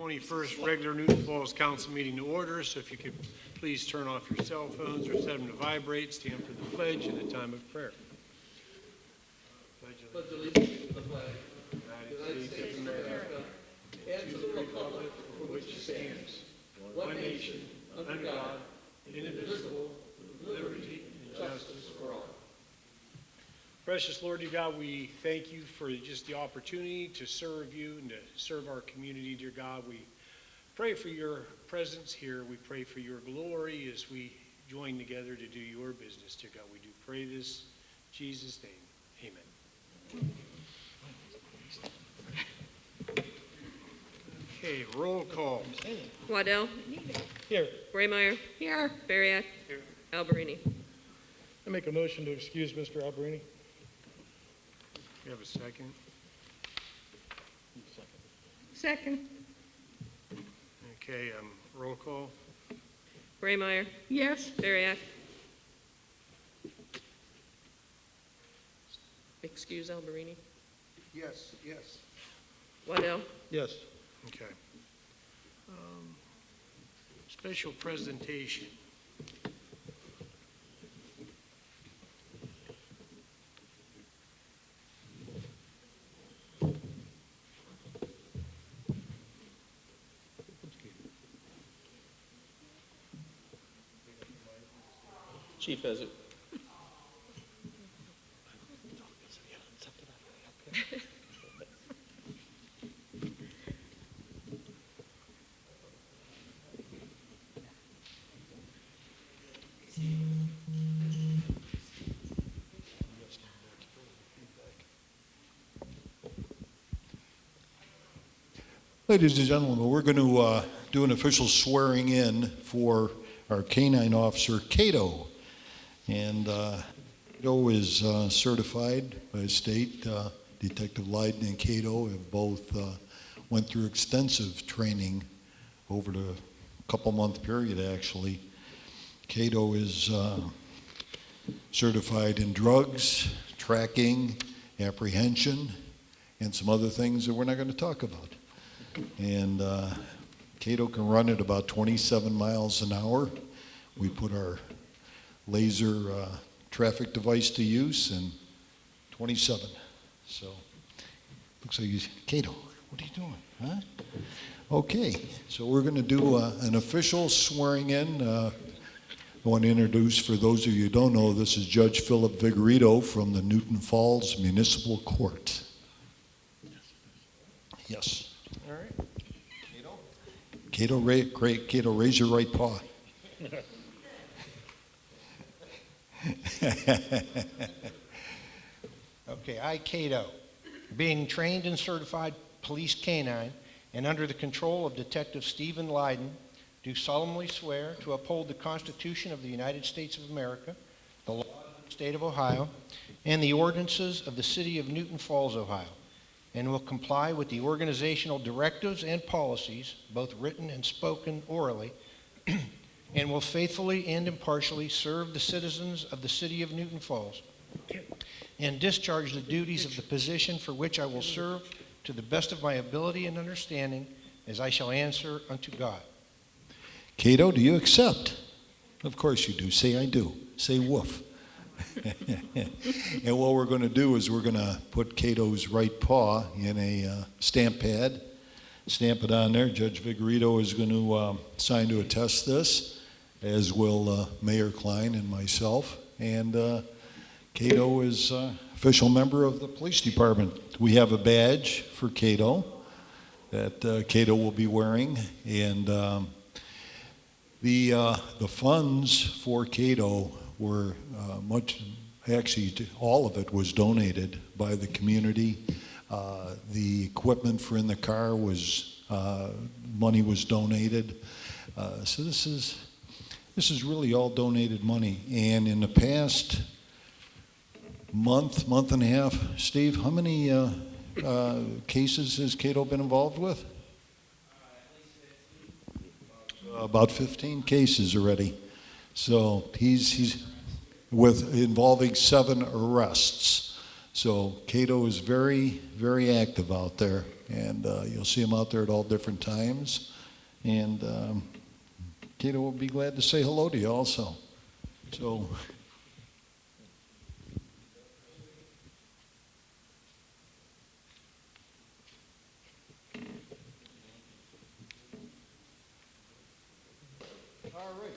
21st regular Newton Falls Council meeting to order. So if you could please turn off your cell phones or set them to vibrate, stand for the pledge and a time of prayer. Pledge allegiance to the flag of the United States of America and to the republic for which it stands, one nation, under God, indivisible, with liberty and justice for all. Precious Lord, dear God, we thank you for just the opportunity to serve you and to serve our community, dear God. We pray for your presence here. We pray for your glory as we join together to do your business, dear God. We do pray this in Jesus' name. Amen. Okay, roll call. Waddell. Here. Braymeyer. Here. Bariak. Here. Alberini. I make a motion to excuse Mr. Alberini. You have a second? Second. Okay, roll call. Braymeyer. Yes. Bariak. Excuse Alberini. Yes. Waddell. Yes. Okay. Special presentation. Chief has it. Ladies and gentlemen, we're going to do an official swearing in for our canine officer, Cato. And Cato is certified by the state. Detective Leiden and Cato have both went through extensive training over the couple-month period, actually. Cato is certified in drugs, tracking, apprehension, and some other things that we're not going to talk about. And Cato can run at about 27 miles an hour. We put our laser traffic device to use, and 27. So, looks like Cato, what are you doing, huh? Okay, so we're going to do an official swearing in. I want to introduce, for those of you who don't know, this is Judge Philip Vigorito from the Newton Falls Municipal Court. Yes. All right. Cato, raise your right paw. Okay, I, Cato, being trained and certified police canine and under the control of Detective Stephen Leiden, do solemnly swear to uphold the Constitution of the United States of America, the laws of the state of Ohio, and the ordinances of the city of Newton Falls, Ohio, and will comply with the organizational directives and policies, both written and spoken orally, and will faithfully and impartially serve the citizens of the city of Newton Falls and discharge the duties of the position for which I will serve to the best of my ability and understanding, as I shall answer unto God. Cato, do you accept? Of course you do. Say I do. Say woof. And what we're going to do is we're going to put Cato's right paw in a stamp pad, stamp it on there. Judge Vigorito is going to sign to attest this, as will Mayor Klein and myself. And Cato is official member of the police department. We have a badge for Cato that Cato will be wearing, and the funds for Cato were all of it was donated by the community. The equipment for in the car was, money was donated. So this is really all donated money. And in the past month and a half, Steve, how many cases has Cato been involved with? About 15 cases already. So he's with involving 7 arrests. So Cato is very, very active out there, and you'll see him out there at all different times. And Cato will be glad to say hello to you also. So. All right.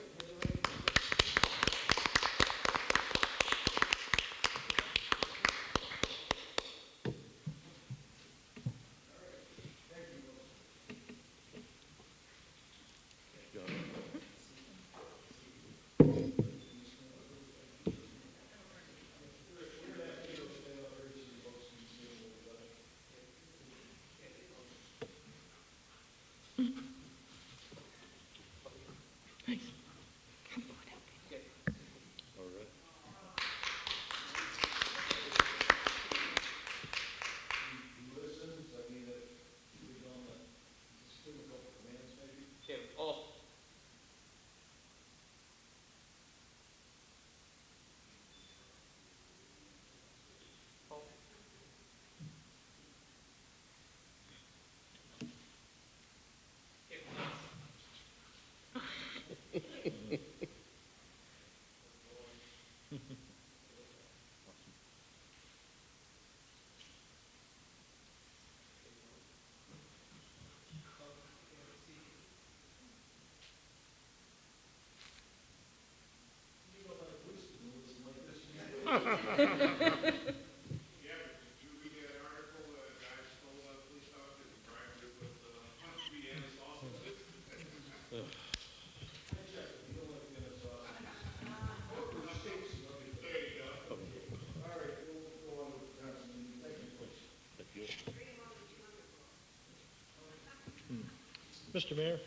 Mr. Mayor,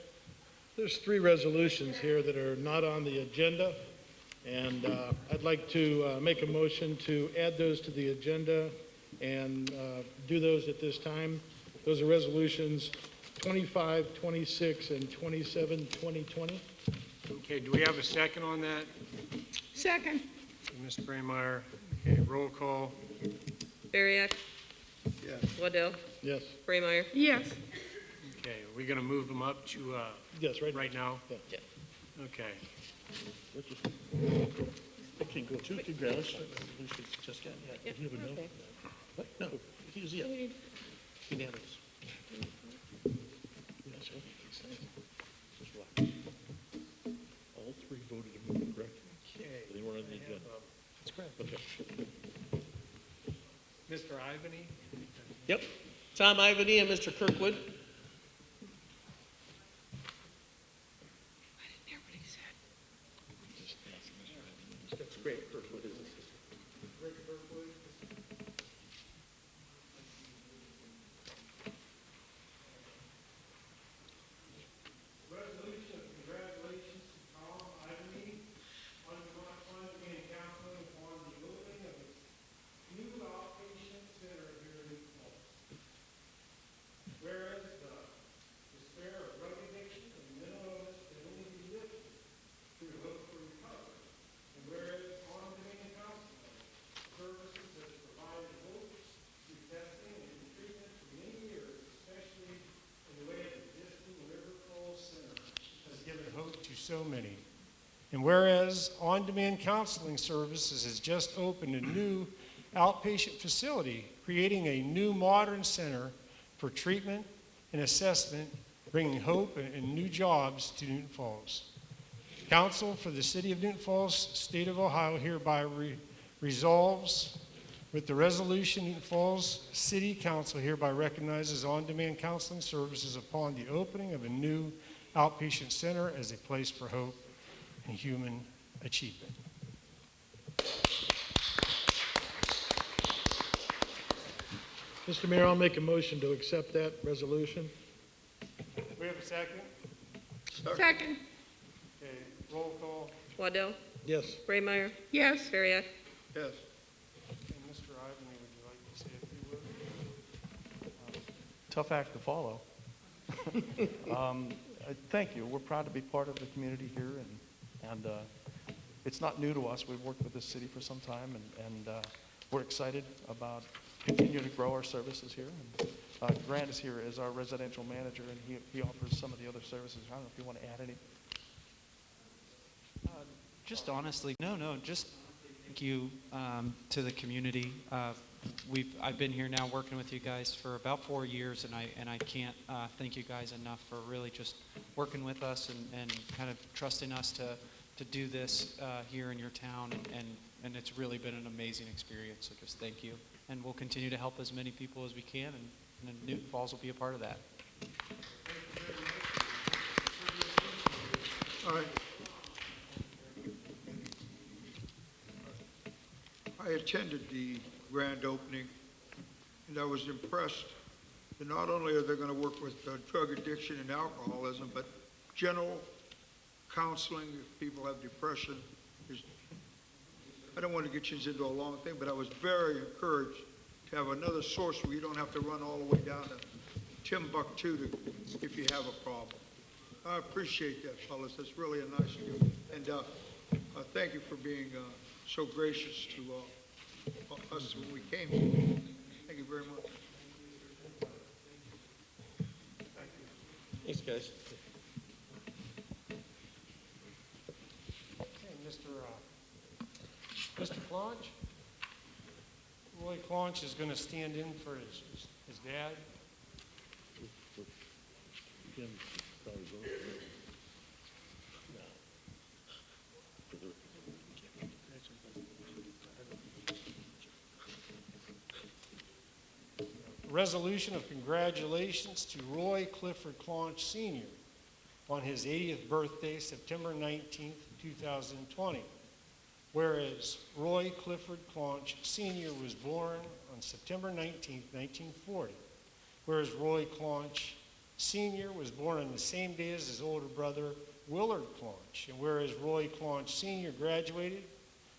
there's 3 resolutions here that are not on the agenda, and I'd like to make a motion to add those to the agenda and do those at this time. Those are resolutions 25, 26, and 27, 2020. Okay, do we have a second on that? Second. Ms. Brameyer, okay, roll call. Bariak. Yes. Waddell. Yes. Brameyer. Yes. Okay, are we going to move them up to Yes, right now? Yeah. Yeah. Okay. It can go too, congrats. We should just get, Yeah, you never know. okay. What? No, he's, yeah, unanimous. Yes, okay, just relax. All 3 voted to move it, correct? Okay. They weren't on the agenda. That's correct. Okay. Mr. Ivany? Yep. Tom Ivany and Mr. Kirkwood. That's great, Kirkwood is assistant. Resolution of congratulations to Tom Ivany on being counseling upon the opening of its new outpatient center here in New Falls. Whereas the despair of drug addiction and mental illness can only be lifted through hope for recovery. And whereas on-demand counseling services has provided hope through testing and treatment for many years, especially in the way of the existing River Falls Center has given hope to so many. And whereas on-demand counseling services has just opened a new outpatient facility, creating a new modern center for treatment and assessment, bringing hope and new jobs to Newton Falls. Council for the City of Newton Falls, State of Ohio hereby resolves with the resolution, Newton Falls City Council hereby recognizes on-demand counseling services upon the opening of a new outpatient center as a place for hope and human achievement. Mr. Mayor, I'll make a motion to accept that resolution. We have a second? Second. Okay, roll call. Waddell. Yes. Brameyer. Yes. Bariak. Yes. And Mr. Ivany, would you like to say a few words? Tough act to follow. Thank you. We're proud to be part of the community here, and it's not new to us. We've worked with this city for some time, and we're excited about continuing to grow our services here. And Grant is here as our residential manager, and he offers some of the other services. I don't know if you want to add any. Just honestly, just thank you to the community. I've been here now working with you guys for about 4 years, and I can't thank you guys enough for really just working with us and kind of trusting us to do this here in your town, and it's really been an amazing experience. So just thank you, and we'll continue to help as many people as we can, and Newton Falls will be a part of that. All right. I attended the grand opening, and I was impressed that not only are they going to work with drug addiction and alcoholism, but general counseling if people have depression. I don't want to get you into a long thing, but I was very encouraged to have another source where you don't have to run all the way down to Timbuktu if you have a problem. I appreciate that, fellas. That's really a nice deal. And thank you for being so gracious to us when we came. Thank you very much. Thanks, guys. Okay, Mr. Claunch. Roy Claunch is going to stand in for his dad. Jim, probably vote. Resolution of congratulations to Roy Clifford Claunch Sr. on his 80th birthday, September 19th, 2020. Whereas Roy Clifford Claunch Sr. was born on September 19th, 1940. Whereas Roy Claunch Sr. was born on the same day as his older brother, Willard Claunch. And whereas Roy Claunch Sr. graduated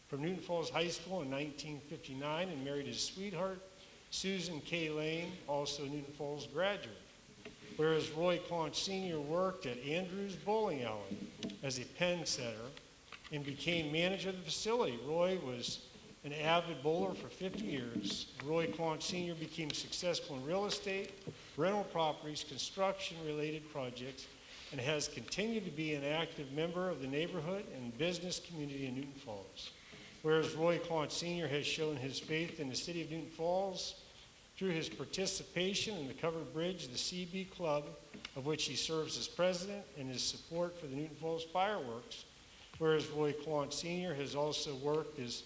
from Newton Falls High School in 1959 and married his sweetheart, Susan K. Lane, also a Newton Falls graduate. Whereas Roy Claunch Sr. worked at Andrews Bowling Alley as a pen setter and became manager of the facility. Roy was an avid bowler for 50 years. Roy Claunch Sr. became successful in real estate, rental properties, construction-related projects, and has continued to be an active member of the neighborhood and business community in Newton Falls. Whereas Roy Claunch Sr. has shown his faith in the city of Newton Falls through his participation in the Covered Bridge, the CB Club, of which he serves as president, and his support for the Newton Falls fireworks. Whereas Roy Claunch Sr. has also worked as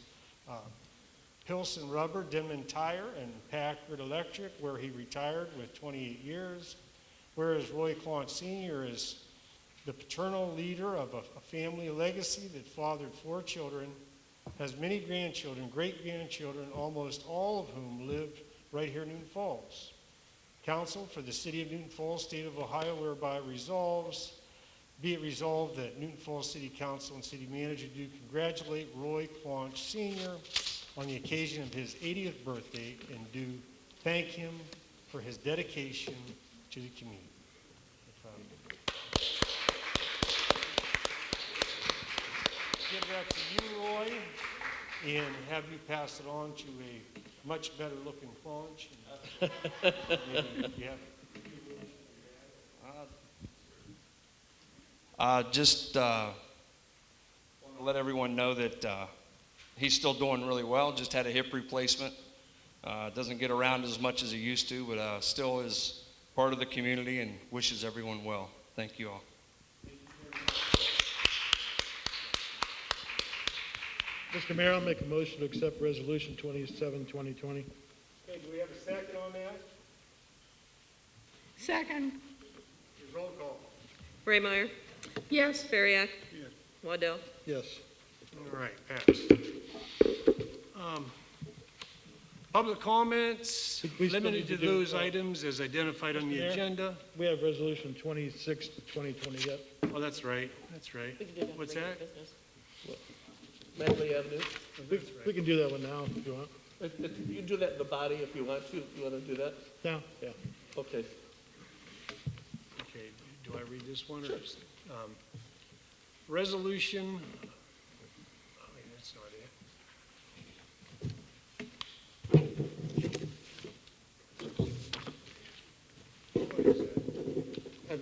Pilsen Rubber, Denman Tire, and Packard Electric, where he retired with 28 years. Whereas Roy Claunch Sr. is the paternal leader of a family legacy that fathered 4 children, has many grandchildren, great-grandchildren, almost all of whom live right here in Newton Falls. Council for the City of Newton Falls, State of Ohio, whereby be it resolved that Newton Falls City Council and City Manager do congratulate Roy Claunch Sr. on the occasion of his 80th birthday and do thank him for his dedication to the community. Give that to you, Roy, and have you pass it on to a much better looking Claunch. Just want to let everyone know that he's still doing really well. Just had a hip replacement. Doesn't get around as much as he used to, but still is part of the community and wishes everyone well. Thank you all. Mr. Mayor, I'll make a motion to accept Resolution 27, 2020. Okay, do we have a second on that? Second. Roll call. Raymeyer. Yes. Bariak. Yes. Waddell. Yes. All right, pass. Public comments, We still limited need to to do, those items as identified on the Mayor? agenda. We have Resolution 26 to 2020 yet. Oh, that's right, that's right. What's that? Medley Avenue. We can do that one now if you want. You can do that in the body if you want to. You want to do that? Now, yeah. Okay. Okay, do I read this one or just, resolution, oh, wait, that's not it.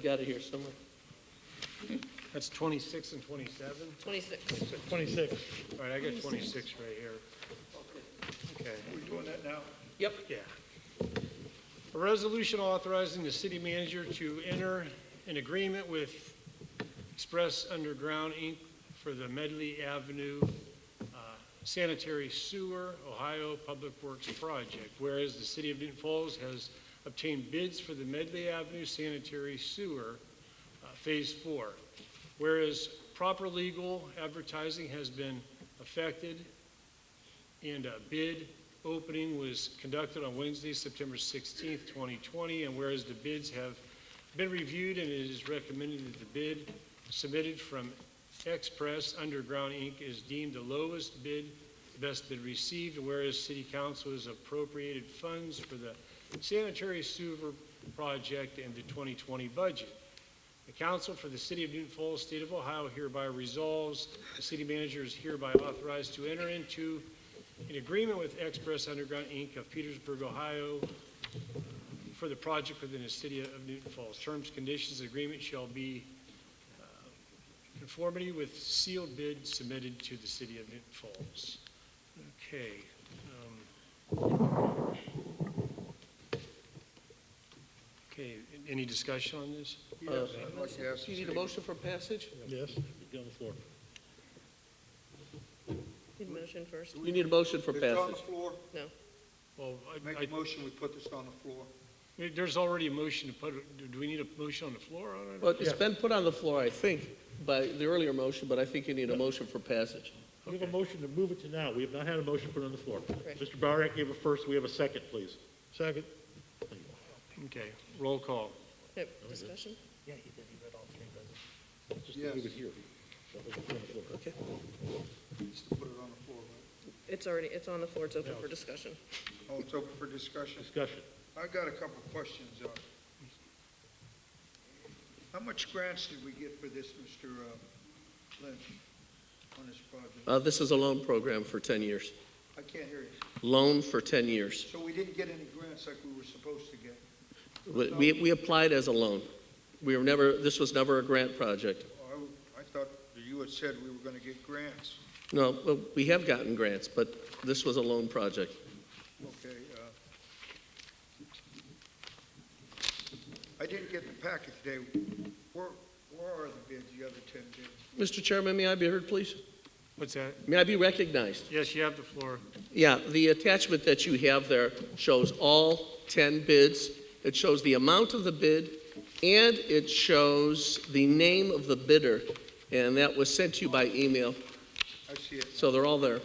I've got it here somewhere. That's 26 and 27? 26. 26. All right, I got 26 right here. Okay. We're doing that now? Yep. Yeah. A resolution authorizing the city manager to enter an agreement with Express Underground, Inc. for the Medley Avenue Sanitary Sewer, Ohio Public Works Project. Whereas the city of Newton Falls has obtained bids for the Medley Avenue Sanitary Sewer Phase 4. Whereas proper legal advertising has been effected and a bid opening was conducted on Wednesday, September 16th, 2020, and whereas the bids have been reviewed and it is recommended that the bid submitted from Express Underground, Inc. is deemed the lowest bid, the best bid received, and whereas City Council has appropriated funds for the sanitary sewer project in the 2020 budget. The Council for the City of Newton Falls, State of Ohio hereby resolves the city manager is hereby authorized to enter into an agreement with Express Underground, Inc. of Petersburg, Ohio for the project within the City of Newton Falls. Terms, conditions, and agreement shall be conformity with sealed bid submitted to the City of Newton Falls. Okay. Okay, any discussion on this? Yes, I'd like to ask Do you the need a city- motion for passage? Yes. Get on the floor. Need a motion first? You need a motion for It's on the passage. floor. No. Well, Make a motion, we put this on the floor. there's already a motion to put, do we need a motion on the floor on it? Well, it's been put on the floor, I think, by the earlier motion, but I think you need a motion for passage. We have a motion to move it to now. We have not had a motion put on the floor. Right. Mr. Bariak gave a first. We have a second, please. Second. Okay, roll call. Yep, discussion? Yeah, he did. He read all three, doesn't he? Just Yes. leave it here. That was on the floor. Okay. Just to put it on the floor, right? It's on the floor, it's open for discussion. Oh, it's open for discussion. Discussion. I got a couple questions. How much grants did we get for this, Mr. Lynch, on this project? This is a loan program for 10 years. I can't hear you. Loan for 10 years. So we didn't get any grants like we were supposed to get? We applied as a loan. This was never a grant project. Oh, I thought that you had said we were going to get grants. No, well, we have gotten grants, but this was a loan project. Okay. I didn't get the packet today. Where are the bids, the other 10 bids? Mr. Chairman, may I be heard, please? What's that? May I be recognized? Yes, you have the floor. Yeah, the attachment that you have there shows all 10 bids. It shows the amount of the bid, and it shows the name of the bidder, and that was sent to you by email. I see it. So they're all there.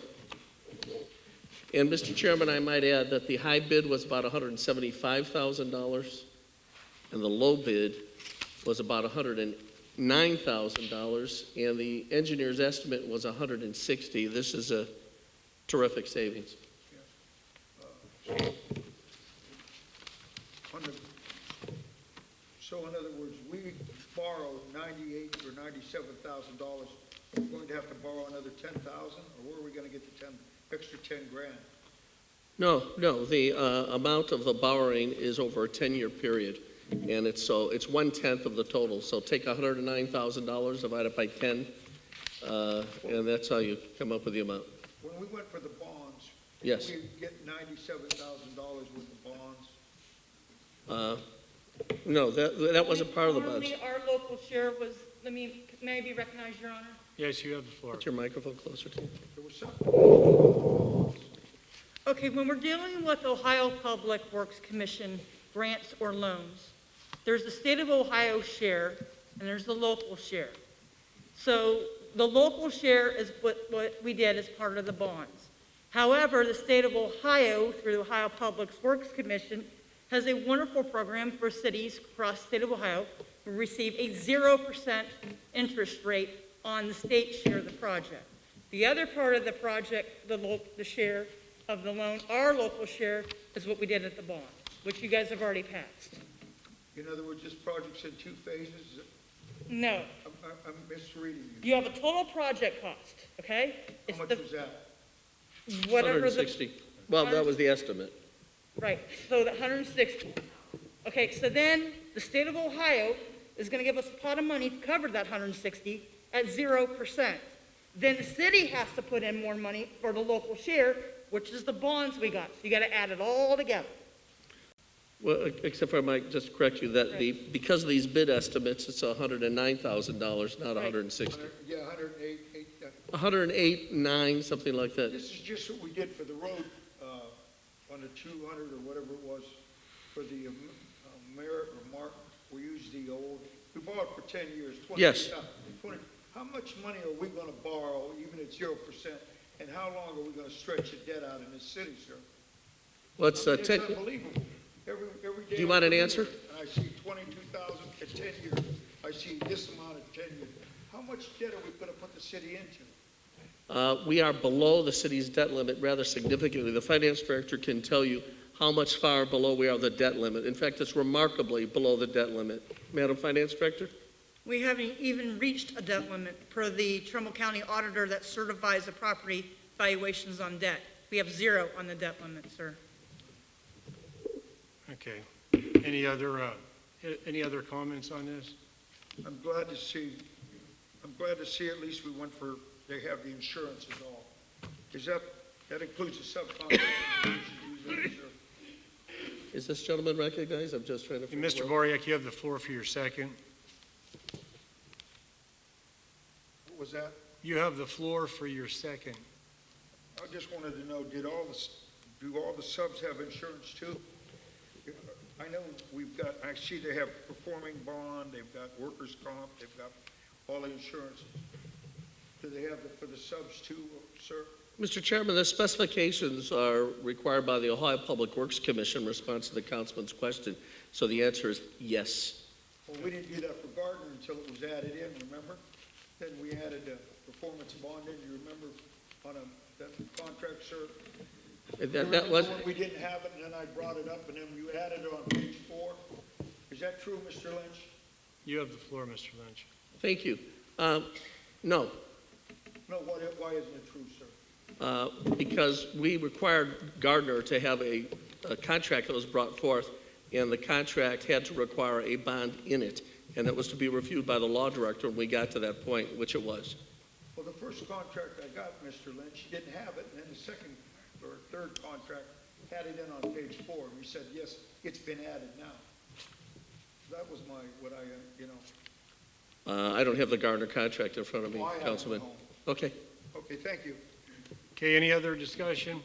And Mr. Chairman, I might add that the high bid was about $175,000, and the low bid was about $109,000, and the engineer's estimate was $160,000. This is a terrific savings. So in other words, we borrowed $98,000 or $97,000. We're going to have to borrow another $10,000, or where are we going to get the extra 10 grand? No, the amount of the borrowing is over a 10-year period, and it's 1/10 of the total. So take $109,000, divide it by 10, and that's how you come up with the amount. When we went for the bonds, Yes. we get $97,000 worth of bonds. No, that wasn't part of the budget. Normally, our local share was, may I be recognized, Your Honor? Yes, you have the floor. Put your microphone closer to you. There was something. Okay, when we're dealing with Ohio Public Works Commission grants or loans, there's the state of Ohio share and there's the local share. So the local share is what we did as part of the bonds. However, the state of Ohio, through the Ohio Public Works Commission, has a wonderful program for cities across the state of Ohio who receive a 0% interest rate on the state share of the project. The other part of the project, the share of the loan, our local share, is what we did at the bond, which you guys have already passed. In other words, this project's in 2 phases? No, I'm misreading you. you have a total project cost, okay? How much was that? Whatever the, 160. Well, that was the estimate. right, so the 160. Okay, so then the state of Ohio is gonna give us a pot of money to cover that 160 at 0%. Then the city has to put in more money for the local share, which is the bonds we got. So you gotta add it all together. Well, except for I might just correct you, that because of these bid estimates, it's $109,000, not Right. 160. Yeah, 108, 108.9, something like that. This is just what we did for the road, on the 200 or whatever it was, for the Merritt or Mark. We used the old, we borrowed for 10 years. 20, Yes. 20. How much money are we gonna borrow, even at 0%? And how long are we gonna stretch the debt out in this city, sir? Well, it's, It's unbelievable. Every day. Do you want an I come answer? here, And I see 22,000 at 10 years. I see this amount at 10 years. How much debt are we gonna put the city into? We are below the city's debt limit rather significantly. The finance director can tell you how much far below we are the debt limit. In fact, it's remarkably below the debt limit. Madam Finance Director? We haven't even reached a debt limit per the Trumbull County auditor that certifies the property valuations on debt. We have 0 on the debt limit, sir. Okay. Any other comments on this? I'm glad to see at least we went for, they have the insurance and all. Is that includes the subcontract? Is this gentleman recognized? I'm just trying to Hey, figure Mr. out. Boriak, you have the floor for your second. What was that? You have the floor for your second. I just wanted to know, do all the subs have insurance too? I know I see they have performing bond, they've got workers' comp, they've got all the insurance. Do they have it for the subs too, sir? Mr. Chairman, the specifications are required by the Ohio Public Works Commission in response to the councilman's question. So the answer is yes. Well, we didn't do that for Gardner until it was added in, remember? Then we added a performance bond in, you remember, on that contract, sir? That was, We didn't have it, and then I brought it up, and then you added it on page 4. Is that true, Mr. Lynch? You have the floor, Mr. Lynch. thank you. No, No, why isn't it true, sir? because we required Gardner to have a contract that was brought forth, and the contract had to require a bond in it, and it was to be reviewed by the law director when we got to that point, which it was. Well, the first contract I got, Mr. Lynch, didn't have it, and then the second or third contract had it in on page 4, and we said, yes, it's been added now. That was I don't have the Gardner contract in front of me, Well, I have it at Councilman. home. Okay. Okay, thank you. Okay, any other discussion?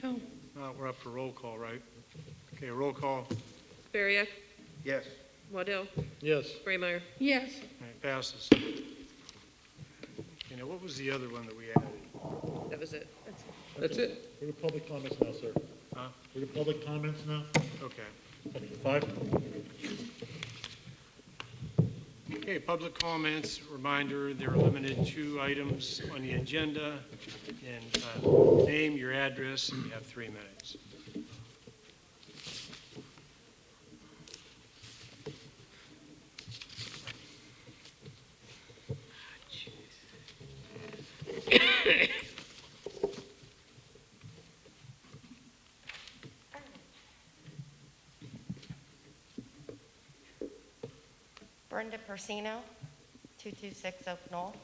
No. We're up for roll call, right? Okay, roll call. All Bariak, Yes. Waddell, Yes. Braymeyer. Yes. right, passes. You know, what was the other one that we added? That was it. That's it. We're to public comments now, sir. Huh? We're to public comments now. Okay. 5. Okay, public comments, reminder, there are limited 2 items on the agenda. And name, your address, and you have 3 minutes. Brenda Persino, 226 Oak Knoll,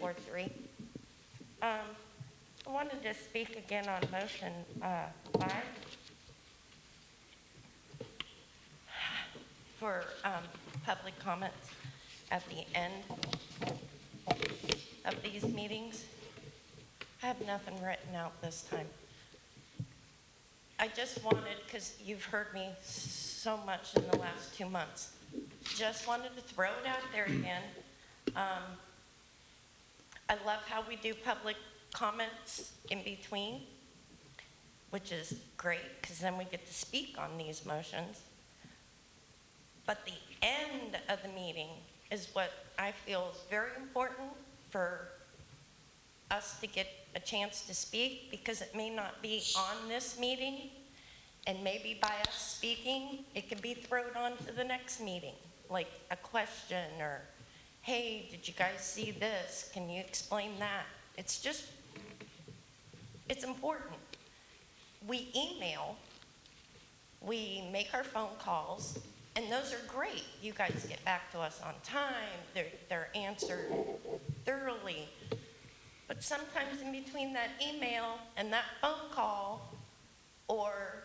Ward 3. I wanted to speak again on motion 5 for public comments at the end of these meetings. I have nothing written out this time. I just wanted, because you've heard me so much in the last 2 months, just wanted to throw it out there again. I love how we do public comments in between, which is great, because then we get to speak on these motions. But the end of the meeting is what I feel is very important for us to get a chance to speak, because it may not be on this meeting, and maybe by us speaking, it can be thrown on to the next meeting, like a question or, hey, did you guys see this? Can you explain that? It's just, it's important. We email, we make our phone calls, And those are great. You guys get back to us on time. They're answered thoroughly. But sometimes in between that email and that phone call, or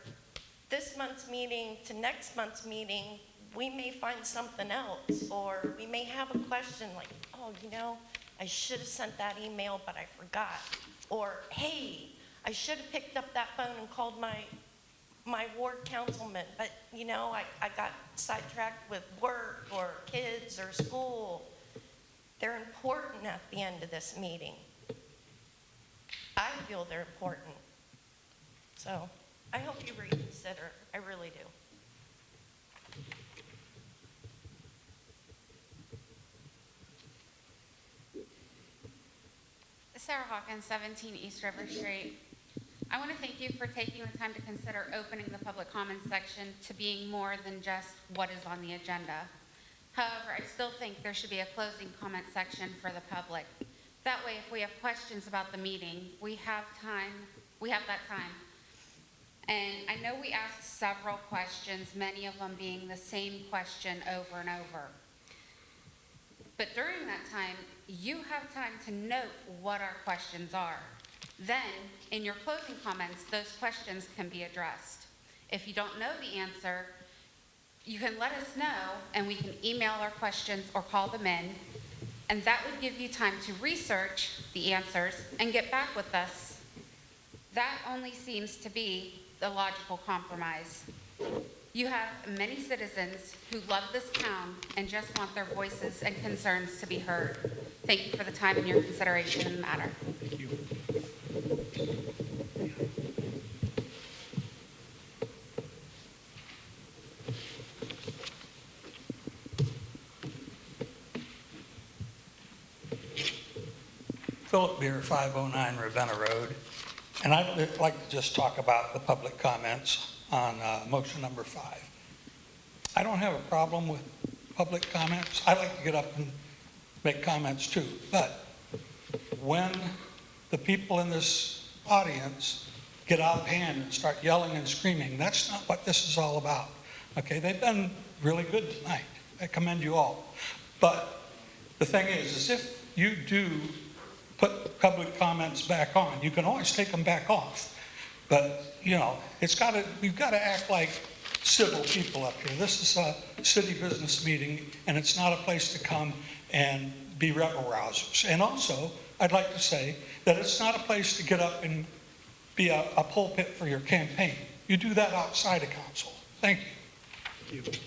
this month's meeting to next month's meeting, we may find something else, or we may have a question like, oh, I should have sent that email, but I forgot. Or, hey, I should have picked up that phone and called my ward councilman, but, I got sidetracked with work or kids or school. They're important at the end of this meeting. I feel they're important. So I hope you reconsider. I really do. Sarah Hawkins, 17 East River Street. I want to thank you for taking the time to consider opening the public comments section to being more than just what is on the agenda. However, I still think there should be a closing comment section for the public. That way, if we have questions about the meeting, we have that time. And I know we asked several questions, many of them being the same question over and over. But during that time, you have time to note what our questions are. Then, in your closing comments, those questions can be addressed. If you don't know the answer, you can let us know, and we can email our questions or call them in, and that would give you time to research the answers and get back with us. That only seems to be the logical compromise. You have many citizens who love this town and just want their voices and concerns to be heard. Thank you for the time and your consideration in the matter. Thank you. Philip Beer, 509 Ravenna Road. And I'd like to just talk about the public comments on motion number 5. I don't have a problem with public comments. I like to get up and make comments too. But when the people in this audience get out of hand and start yelling and screaming, that's not what this is all about. Okay, they've been really good tonight. I commend you all. But the thing is if you do put public comments back on, you can always take them back off. But, we've got to act like civil people up here. This is a city business meeting, and it's not a place to come and be rebel rousers. And also, I'd like to say that it's not a place to get up and be a pulpit for your campaign. You do that outside of council. Thank you. Thank you.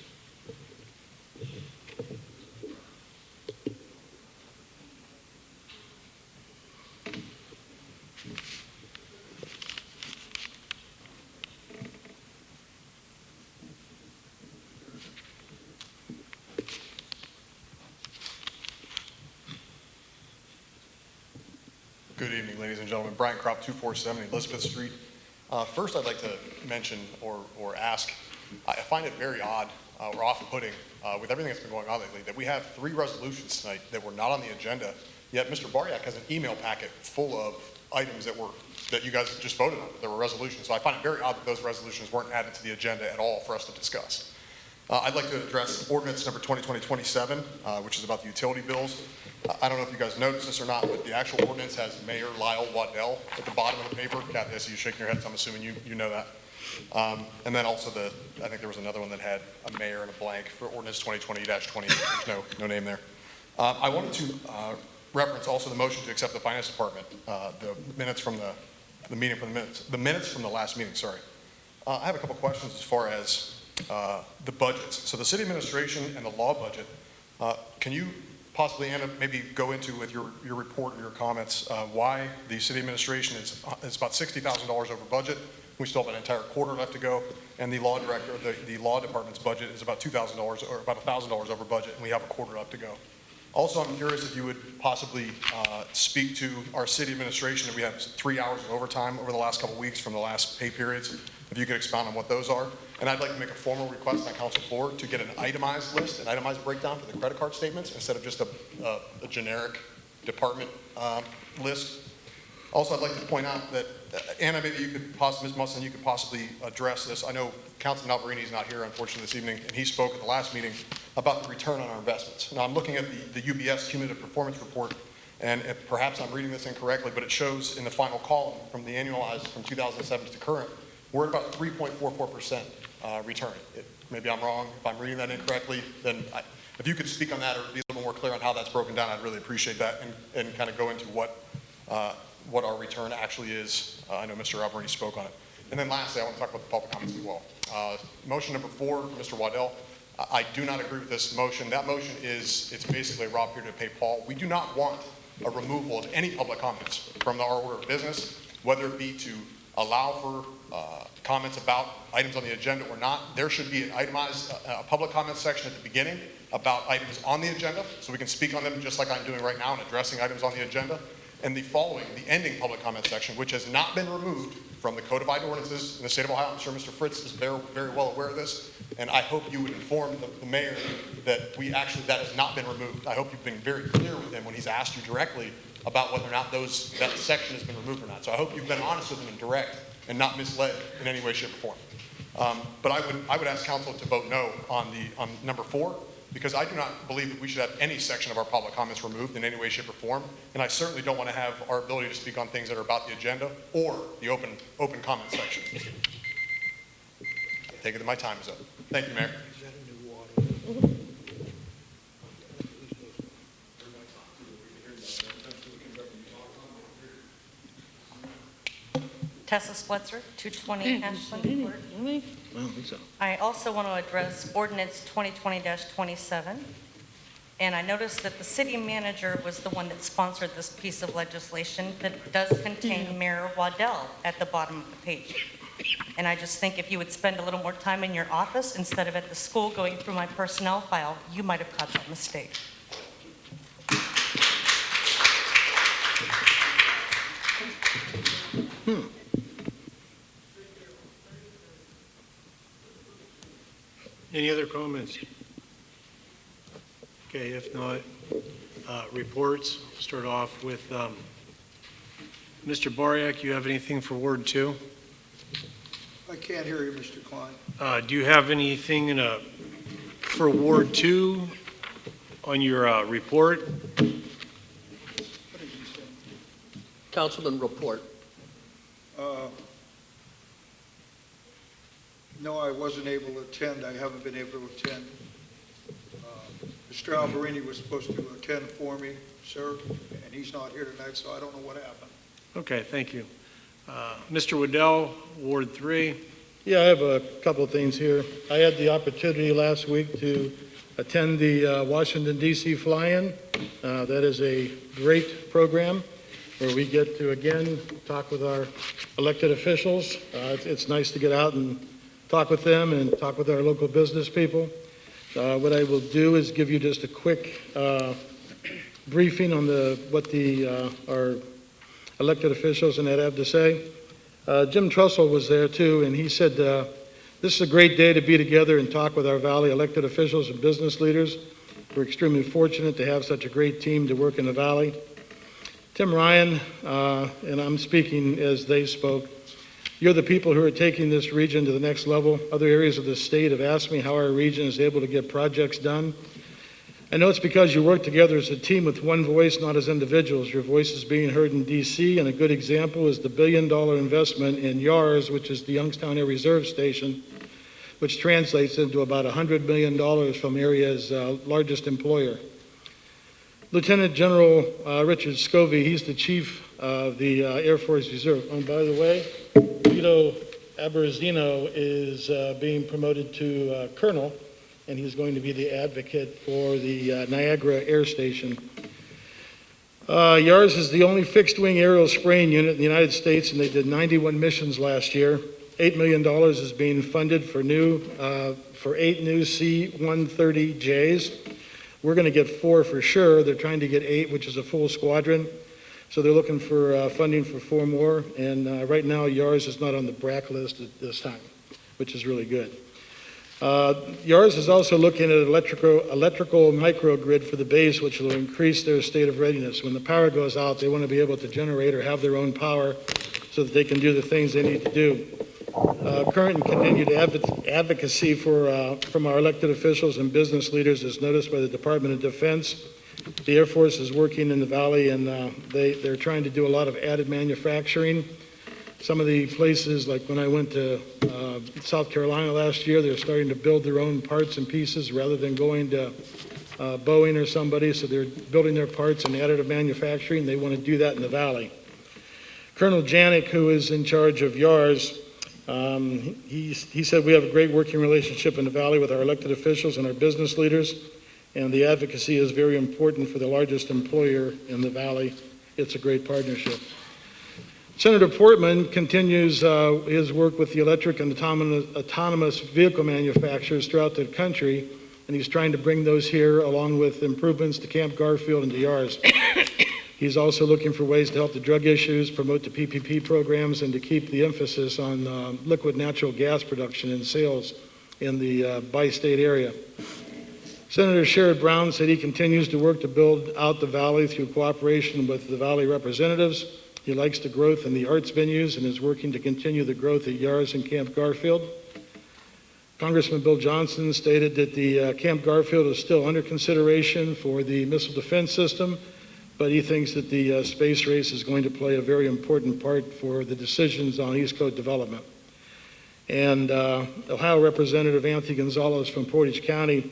Good evening, ladies and gentlemen. Brian Kropp, 247 Elizabeth Street. First, I'd like to mention or ask, I find it very odd or off-putting with everything that's been going on lately that we have 3 resolutions tonight that were not on the agenda, yet Mr. Baryak has an email packet full of items that you guys just voted on. There were resolutions. So I find it very odd that those resolutions weren't added to the agenda at all for us to discuss. I'd like to address ordinance number 2020-27, which is about the utility bills. I don't know if you guys noticed this or not, but the actual ordinance has Mayor Lyle Waddell at the bottom of the paper. Kathy, I see you shaking your head, so I'm assuming you know that. And then also I think there was another one that had a mayor and a blank for ordinance 2020-28. There's no name there. I wanted to reference also the motion to accept the finance department, the minutes from the minutes from the last meeting, sorry. I have a couple questions as far as the budgets. So the city administration and the law budget, can you possibly, Anna, maybe go into with your report or your comments why the city administration is about $60,000 over budget. We still have an entire quarter left to go, and the law director, the law department's budget is about $2,000 or about $1,000 over budget, and we have a quarter left to go. Also, I'm curious if you would possibly speak to our city administration. We have 3 hours of overtime over the last couple of weeks from the last pay periods. If you could expound on what those are. And I'd like to make a formal request on council floor to get an itemized list, an itemized breakdown for the credit card statements instead of just a generic department list. Also, I'd like to point out that, Anna, maybe you could possibly, Ms. Musson, you could possibly address this. I know Councilman Alberini is not here, unfortunately, this evening, and he spoke at the last meeting about the return on our investments. Now, I'm looking at the UBS Cumulative Performance Report, and perhaps I'm reading this incorrectly, but it shows in the final column from the annualized from 2007 to current, we're at about 3.44% return. Maybe I'm wrong. If I'm reading that incorrectly, then if you could speak on that or be a little more clear on how that's broken down, I'd really appreciate that, and kind of go into what our return actually is. I know Mr. Alberini spoke on it. And then lastly, I want to talk about the public comments as well. Motion number 4 for Mr. Waddell. I do not agree with this motion. That motion it's basically a rob Peter to pay Paul. We do not want a removal of any public comments from our order of business, whether it be to allow for comments about items on the agenda or not. There should be an itemized public comment section at the beginning about items on the agenda, so we can speak on them just like I'm doing right now and addressing items on the agenda. And the ending public comment section, which has not been removed from the codified ordinances in the state of Ohio. I'm sure Mr. Fritz is very, very well aware of this, and I hope you would inform the mayor that that has not been removed. I hope you've been very clear with him when he's asked you directly about whether or not that section has been removed or not. So I hope you've been honest with him and direct and not misled in any way, shape, or form. But I would ask council to vote no on number 4, because I do not believe that we should have any section of our public comments removed in any way, shape, or form. And I certainly don't want to have our ability to speak on things that are about the agenda or the open comment section. Take it that my time is up. Thank you, Mayor. Tessa Splitzer, 220 Ashland Court. I also want to address Ordinance 2020-27. And I noticed that the city manager was the one that sponsored this piece of legislation that does contain Mayor Waddell at the bottom of the page. And I just think if you would spend a little more time in your office instead of at the school going through my personnel file, you might have caught that mistake. Any other comments? Okay, if not, reports. Start off with Mr. Bariak. You have anything for Ward 2? I can't hear you, Mr. Klein. Do you have anything for Ward 2 on your report? What did you say? Councilman report. No, I wasn't able to attend. I haven't been able to attend. Mr. Alberini was supposed to attend for me, sir, and he's not here tonight, so I don't know what happened. Okay, thank you. Mr. Waddell, Ward 3. Yeah, I have a couple of things here. I had the opportunity last week to attend the Washington, D.C. fly-in. That is a great program where we get to, again, talk with our elected officials. It's nice to get out and talk with them and talk with our local business people. What I will do is give you just a quick briefing on what our elected officials and that have to say. Jim Trussell was there too, and he said, this is a great day to be together and talk with our Valley elected officials and business leaders. We're extremely fortunate to have such a great team to work in the Valley. Tim Ryan, and I'm speaking as they spoke, you're the people who are taking this region to the next level. Other areas of the state have asked me how our region is able to get projects done. I know it's because you work together as a team with one voice, not as individuals. Your voice is being heard in D.C., and a good example is the billion-dollar investment in YARS, which is the Youngstown Air Reserve Station, which translates into about $100 million from area's largest employer. Lieutenant General Richard Scovey, he's the chief of the Air Force Reserve. Oh, by the way, Vito Aberzino is being promoted to colonel, and he's going to be the advocate for the Niagara Air Station. YARS is the only fixed-wing aerial spraying unit in the United States, and they did 91 missions last year. $8 million is being funded for 8 new C-130Js. We're going to get 4 for sure. They're trying to get 8, which is a full squadron. So they're looking for funding for 4 more. And right now, YARS is not on the BRAC list at this time, which is really good. Yours is also looking at electrical microgrid for the base, which will increase their state of readiness. When the power goes out, they want to be able to generate or have their own power so that they can do the things they need to do. Current and continued advocacy from our elected officials and business leaders is noticed by the Department of Defense. The Air Force is working in the Valley, and they're trying to do a lot of added manufacturing. Some of the places, like when I went to South Carolina last year, they're starting to build their own parts and pieces rather than going to Boeing or somebody, so they're building their parts and additive manufacturing. They want to do that in the Valley. Colonel Janik, who is in charge of YARS, he said we have a great working relationship in the Valley with our elected officials and our business leaders, and the advocacy is very important for the largest employer in the Valley. It's a great partnership. Senator Portman continues his work with the electric and autonomous vehicle manufacturers throughout the country, and he's trying to bring those here along with improvements to Camp Garfield and to YARS. He's also looking for ways to help the drug issues, promote the PPP programs, and to keep the emphasis on liquid natural gas production and sales in the bi-state area. Senator Sherrod Brown said he continues to work to build out the Valley through cooperation with the Valley representatives. He likes the growth in the arts venues and is working to continue the growth at YARS and Camp Garfield. Congressman Bill Johnson stated that the Camp Garfield is still under consideration for the missile defense system, but he thinks that the space race is going to play a very important part for the decisions on East Coast development. And Ohio Representative Anthony Gonzalez from Portage County,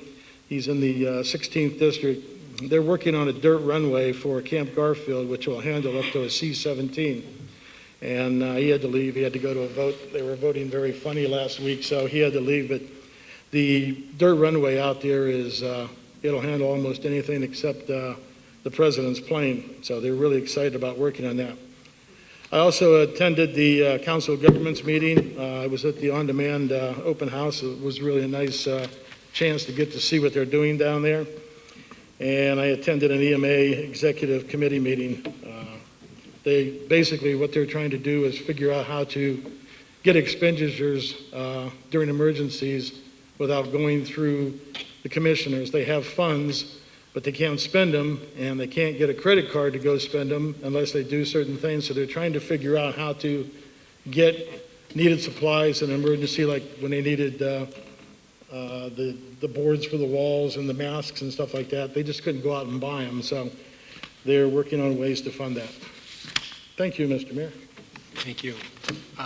he's in the 16th District. They're working on a dirt runway for Camp Garfield, which will handle up to a C-17. And he had to leave. He had to go to a vote. They were voting very funny last week, so he had to leave. But the dirt runway out there is, it'll handle almost anything except the president's plane. So they're really excited about working on that. I also attended the Council of Governments meeting. I was at the on-demand open house. It was really a nice chance to get to see what they're doing down there. And I attended an EMA executive committee meeting. They basically, what they're trying to do is figure out how to get expenditures during emergencies without going through the commissioners. They have funds, but they can't spend them, and they can't get a credit card to go spend them unless they do certain things. So they're trying to figure out how to get needed supplies in an emergency, like when they needed the boards for the walls and the masks and stuff like that. They just couldn't go out and buy them, so they're working on ways to fund that. Thank you, Mr. Mayor. Thank you.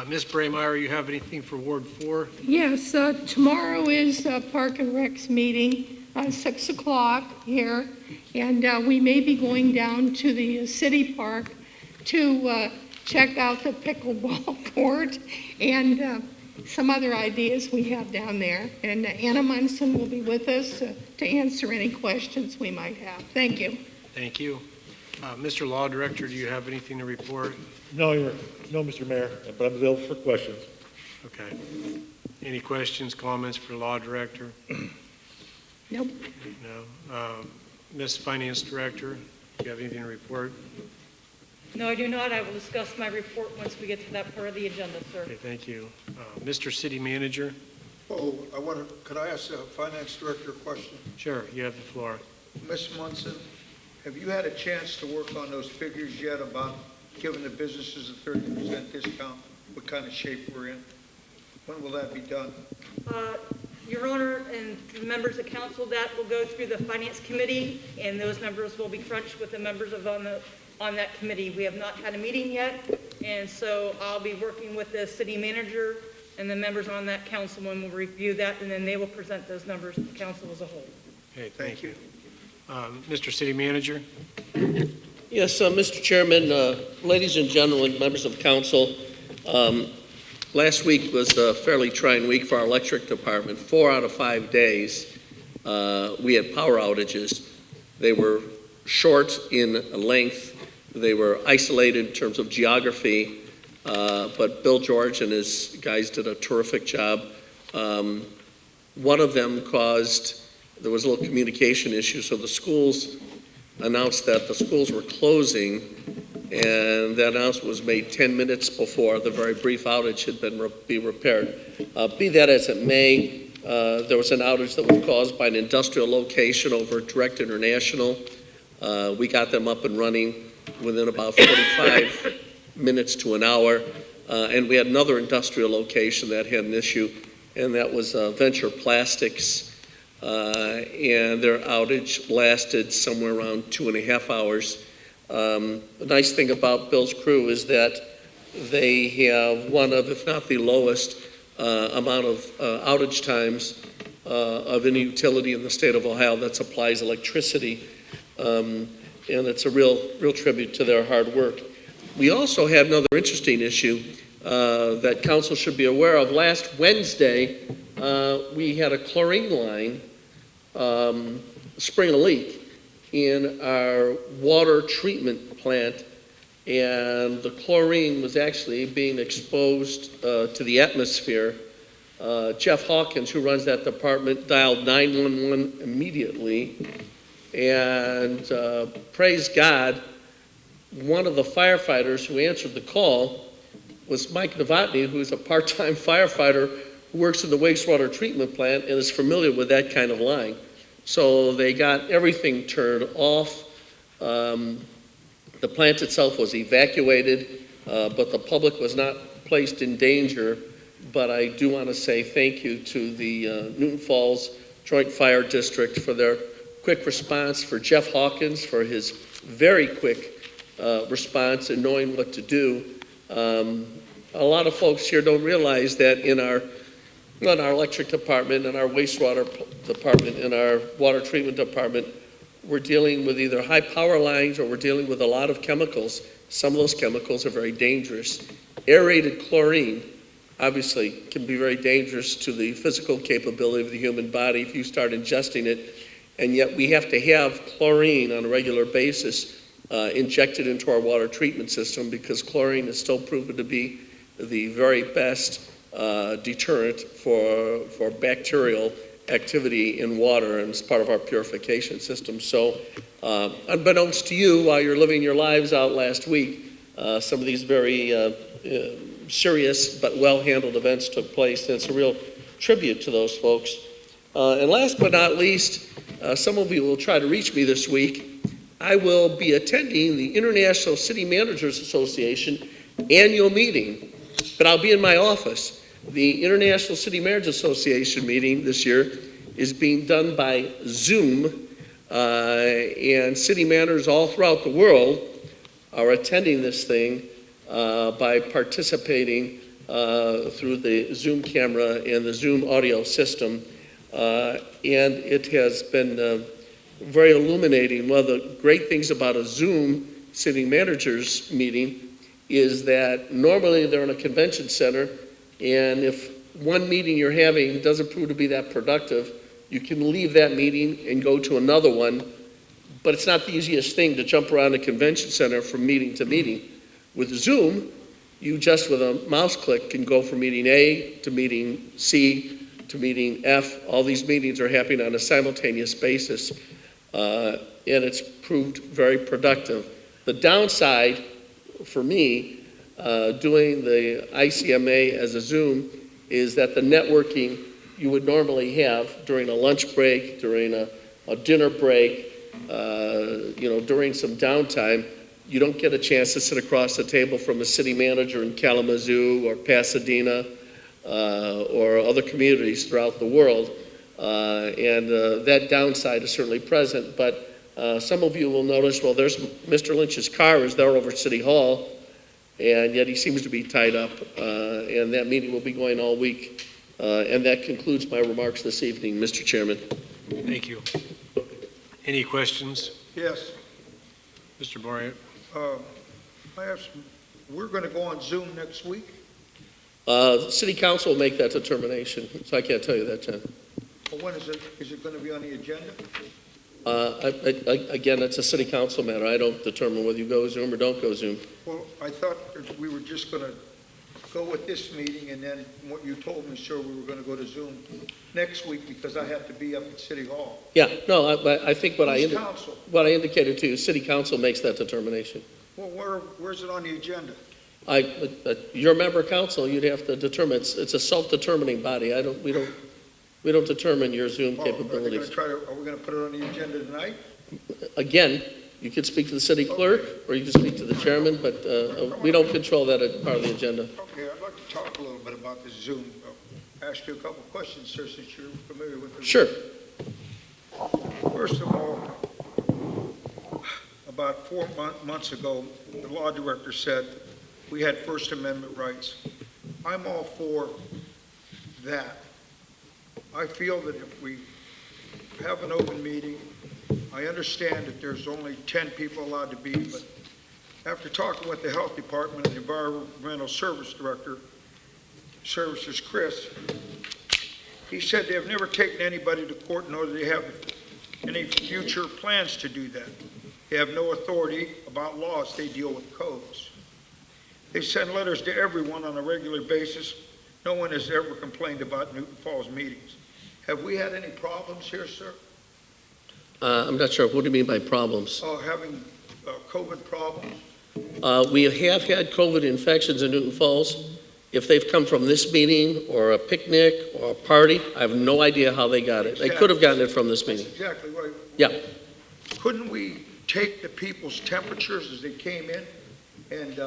Ms. Braymeyer, you have anything for Ward 4? Yes, tomorrow is Park and Rec's meeting, 6 o'clock here, and we may be going down to the city park to check out the pickleball court and some other ideas we have down there. And Anna Munson will be with us to answer any questions we might have. Thank you. Thank you. Mr. Law Director, do you have anything to report? No, Mr. Mayor, but I'm available for questions. Okay. Any questions, comments for the Law Director? Nope. No. Ms. Finance Director, do you have anything to report? No, I do not. I will discuss my report once we get to that part of the agenda, sir. Okay, thank you. Mr. City Manager? Could I ask the Finance Director a question? Sure, you have the floor. Ms. Munson, have you had a chance to work on those figures yet about giving the businesses a 30% discount? What kind of shape we're in? When will that be done? Your Honor and the members of council, that will go through the Finance Committee, and those numbers will be crunched with the members on that committee. We have not had a meeting yet, and so I'll be working with the city manager and the members on that council, and we'll review that, and then they will present those numbers to the council as a whole. Okay, thank you. Mr. City Manager? Yes, Mr. Chairman, ladies and gentlemen, members of council, last week was a fairly trying week for our electric department. 4 out of 5 days, we had power outages. They were short in length. They were isolated in terms of geography, but Bill George and his guys did a terrific job. One of them there was a little communication issue, so the schools announced that the schools were closing, and that announcement was made 10 minutes before the very brief outage had been repaired. Be that as it may, There was an outage that was caused by an industrial location over at Direct International. We got them up and running within about 45 minutes to an hour. And we had another industrial location that had an issue, and that was Venture Plastics. And their outage lasted somewhere around 2.5 hours. The nice thing about Bill's crew is that they have one of, if not the lowest, amount of outage times of any utility in the state of Ohio that supplies electricity. And it's a real tribute to their hard work. We also had another interesting issue that council should be aware of. Last Wednesday, we had a chlorine line spring a leak in our water treatment plant, and the chlorine was actually being exposed to the atmosphere. Jeff Hawkins, who runs that department, dialed 911 immediately, and praise God, one of the firefighters who answered the call was Mike Novotny, who's a part-time firefighter who works in the wastewater treatment plant and is familiar with that kind of line. So they got everything turned off. The plant itself was evacuated, but the public was not placed in danger. But I do want to say thank you to the Newton Falls Joint Fire District for their quick response, for Jeff Hawkins for his very quick response and knowing what to do. A lot of folks here don't realize that in our electric department, in our wastewater department, in our water treatment department, we're dealing with either high power lines or we're dealing with a lot of chemicals. Some of those chemicals are very dangerous. Aerated chlorine obviously can be very dangerous to the physical capability of the human body if you start ingesting it, and yet we have to have chlorine on a regular basis injected into our water treatment system because chlorine is still proven to be the very best deterrent for bacterial activity in water, and it's part of our purification system. So unbeknownst to you, while you're living your lives out last week, some of these very serious but well-handled events took place, and it's a real tribute to those folks. And last but not least, some of you will try to reach me this week. I will be attending the International City Managers Association annual meeting, but I'll be in my office. The International City Managers Association meeting this year is being done by Zoom, and city managers all throughout the world are attending this thing by participating through the Zoom camera and the Zoom audio system. And it has been very illuminating. One of the great things about a Zoom city managers meeting is that normally they're in a convention center, and if one meeting you're having doesn't prove to be that productive, you can leave that meeting and go to another one. But it's not the easiest thing to jump around a convention center from meeting to meeting. With Zoom, you just with a mouse click can go from meeting A to meeting C to meeting F. All these meetings are happening on a simultaneous basis, and it's proved very productive. The downside for me, doing the ICMA as a Zoom, is that the networking you would normally have during a lunch break, during a dinner break, during some downtime, you don't get a chance to sit across the table from a city manager in Kalamazoo or Pasadena or other communities throughout the world. And that downside is certainly present, but some of you will notice, well, there's Mr. Lynch's car is there over at City Hall, and yet he seems to be tied up, and that meeting will be going all week. And that concludes my remarks this evening, Mr. Chairman. Thank you. Any questions? Yes. Mr. Bryant? I have some, we're going to go on Zoom next week. The City Council will make that determination, so I can't tell you that, John. Well, when is it? Is it going to be on the agenda? Again, it's a City Council matter. I don't determine whether you go Zoom or don't go Zoom. Well, I thought that we were just going to go with this meeting, and then what you told me, sir, we were going to go to Zoom next week because I have to be up at City Hall. Yeah, no, I think what I indicated to you, City Council makes that determination. Well, where's it on the agenda? Your member council, you'd have to determine. It's a self-determining body. We don't. We don't determine your Zoom Oh, are they gonna capabilities. are we gonna put it on the agenda tonight? Again, you could speak to the city clerk, or you can speak to the chairman, but we don't control that as part of the agenda. Okay, I'd like to talk a little bit about this Zoom. Ask you a couple of questions, sir, since you're familiar with it. Sure. First of all, about 4 months ago, the law director said we had First Amendment rights. I'm all for that. I feel that if we have an open meeting, I understand that there's only 10 people allowed to be, but after talking with the health department and the environmental service director, services Chris, he said they have never taken anybody to court, nor do they have any future plans to do that. They have no authority about laws. They deal with codes. They send letters to everyone on a regular basis. No one has ever complained about Newton Falls meetings. Have we had any problems here, sir? I'm not sure. What do you mean by problems? Having COVID problems? We have had COVID infections in Newton Falls. If they've come from this meeting or a picnic or a party, I have no idea how they got it. They could have gotten it from this meeting. That's exactly right. Yeah. Couldn't we take the people's temperatures as they came in and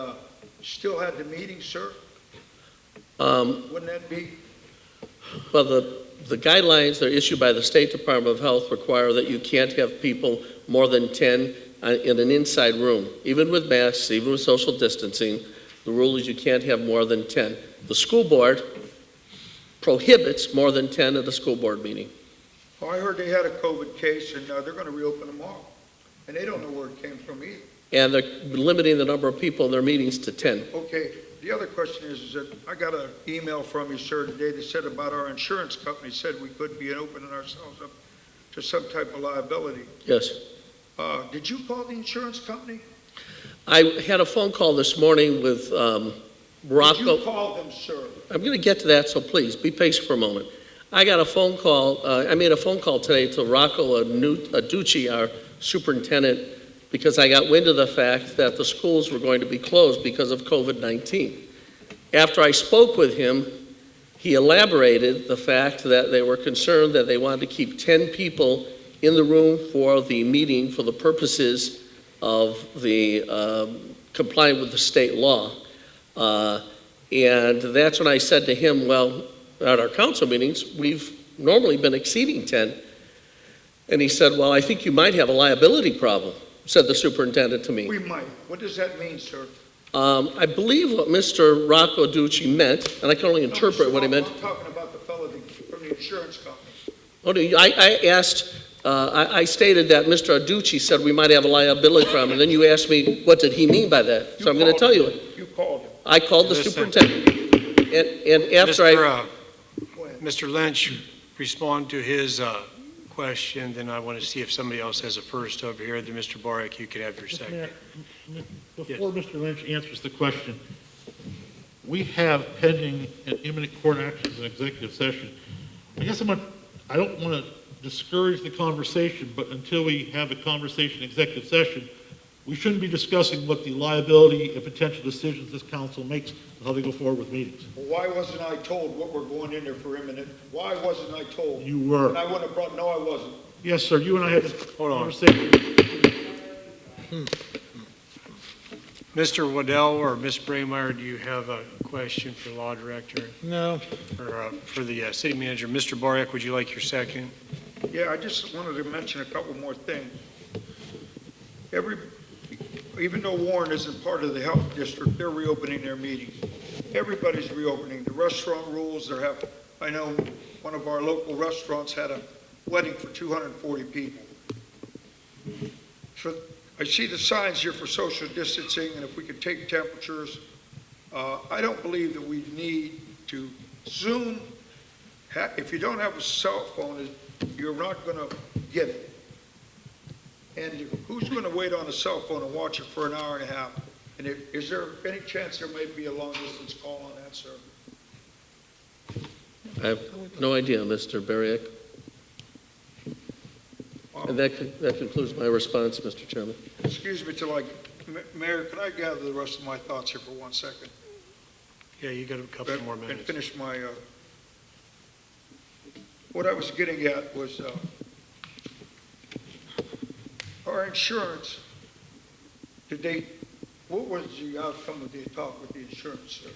still had the meeting, sir? Wouldn't that be? Well, the guidelines that are issued by the State Department of Health require that you can't have people more than 10 in an inside room. Even with masks, even with social distancing, the rule is you can't have more than 10. The school board prohibits more than 10 at a school board meeting. Oh, I heard they had a COVID case and they're going to reopen tomorrow. And they don't know where it came from either. And they're limiting the number of people in their meetings to 10. Okay, the other question is that I got an email from you, sir, today that said about our insurance company, said we could be opening ourselves up to some type of liability. Yes. Did you call the insurance company? I had a phone call this morning with Rocco. Did you call them, sir? I'm going to get to that, so please be patient for a moment. I got a phone call. I made a phone call today to Rocco Aducci, our superintendent, because I got wind of the fact that the schools were going to be closed because of COVID-19. After I spoke with him, he elaborated the fact that they were concerned that they wanted to keep 10 people in the room for the meeting for the purposes of the complying with the state law. And that's when I said to him, well, at our council meetings, we've normally been exceeding 10. And he said, well, I think you might have a liability problem, said the superintendent to me. We might. What does that mean, sir? I believe what Mr. Rocco Ducci meant, and I can only interpret what he meant. I'm talking about the fellow from the insurance company. Oh, I asked, I stated that Mr. Aducci said we might have a liability problem, and then you asked me, what did he mean by that? So I'm going to tell you it. You called him. I called the superintendent. And after Mr. Lynch, respond to his question, then I want to see if somebody else has a first over here. Then Mr. Boric, you could have your second. Before Mr. Lynch answers the question, we have pending and imminent court actions in executive session. I guess I don't want to discourage the conversation, but until we have a conversation in executive session, we shouldn't be discussing what the liability and potential decisions this council makes and how they go forward with meetings. Well, why wasn't I told what we're going in there for imminent? Why wasn't I told? You were. And I wouldn't have brought, no, I wasn't. Yes, sir, you and I had this Hold on. conversation. Mr. Waddell or Ms. Braymeyer, do you have a question for the law director? No. Or for the city manager? Mr. Boric, would you like your second? Yeah, I just wanted to mention a couple more things. Even though Warren isn't part of the health district, they're reopening their meetings. Everybody's reopening. The restaurant rules, I know one of our local restaurants had a wedding for 240 people. I see the signs here for social distancing, and if we could take temperatures, I don't believe that we need to Zoom. If you don't have a cell phone, you're not going to get it. And who's going to wait on a cell phone and watch it for an hour and a half? And is there any chance there may be a long-distance call on that, sir? I have no idea, Mr. Bariak. And that concludes my response, Mr. Chairman. Excuse me till Mayor, can I gather the rest of my thoughts here for 1 second? Yeah, you got a couple more minutes. And finish my, what I was getting at was, our insurance, what was the outcome of the talk with the insurance, sir?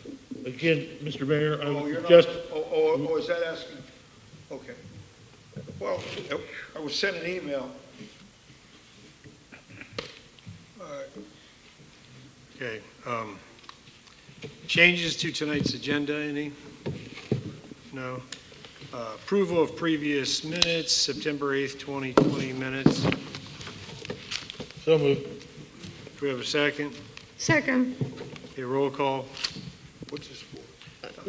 Again, Mr. Mayor, I Oh, would you're not, suggest, is that asking? Okay. Well, I was sent an email. All right. Okay. Changes to tonight's agenda, any? No. Approval of previous minutes, September 8th, 2020 minutes. So moved. Do we have a second? Second. A roll call. What's this for?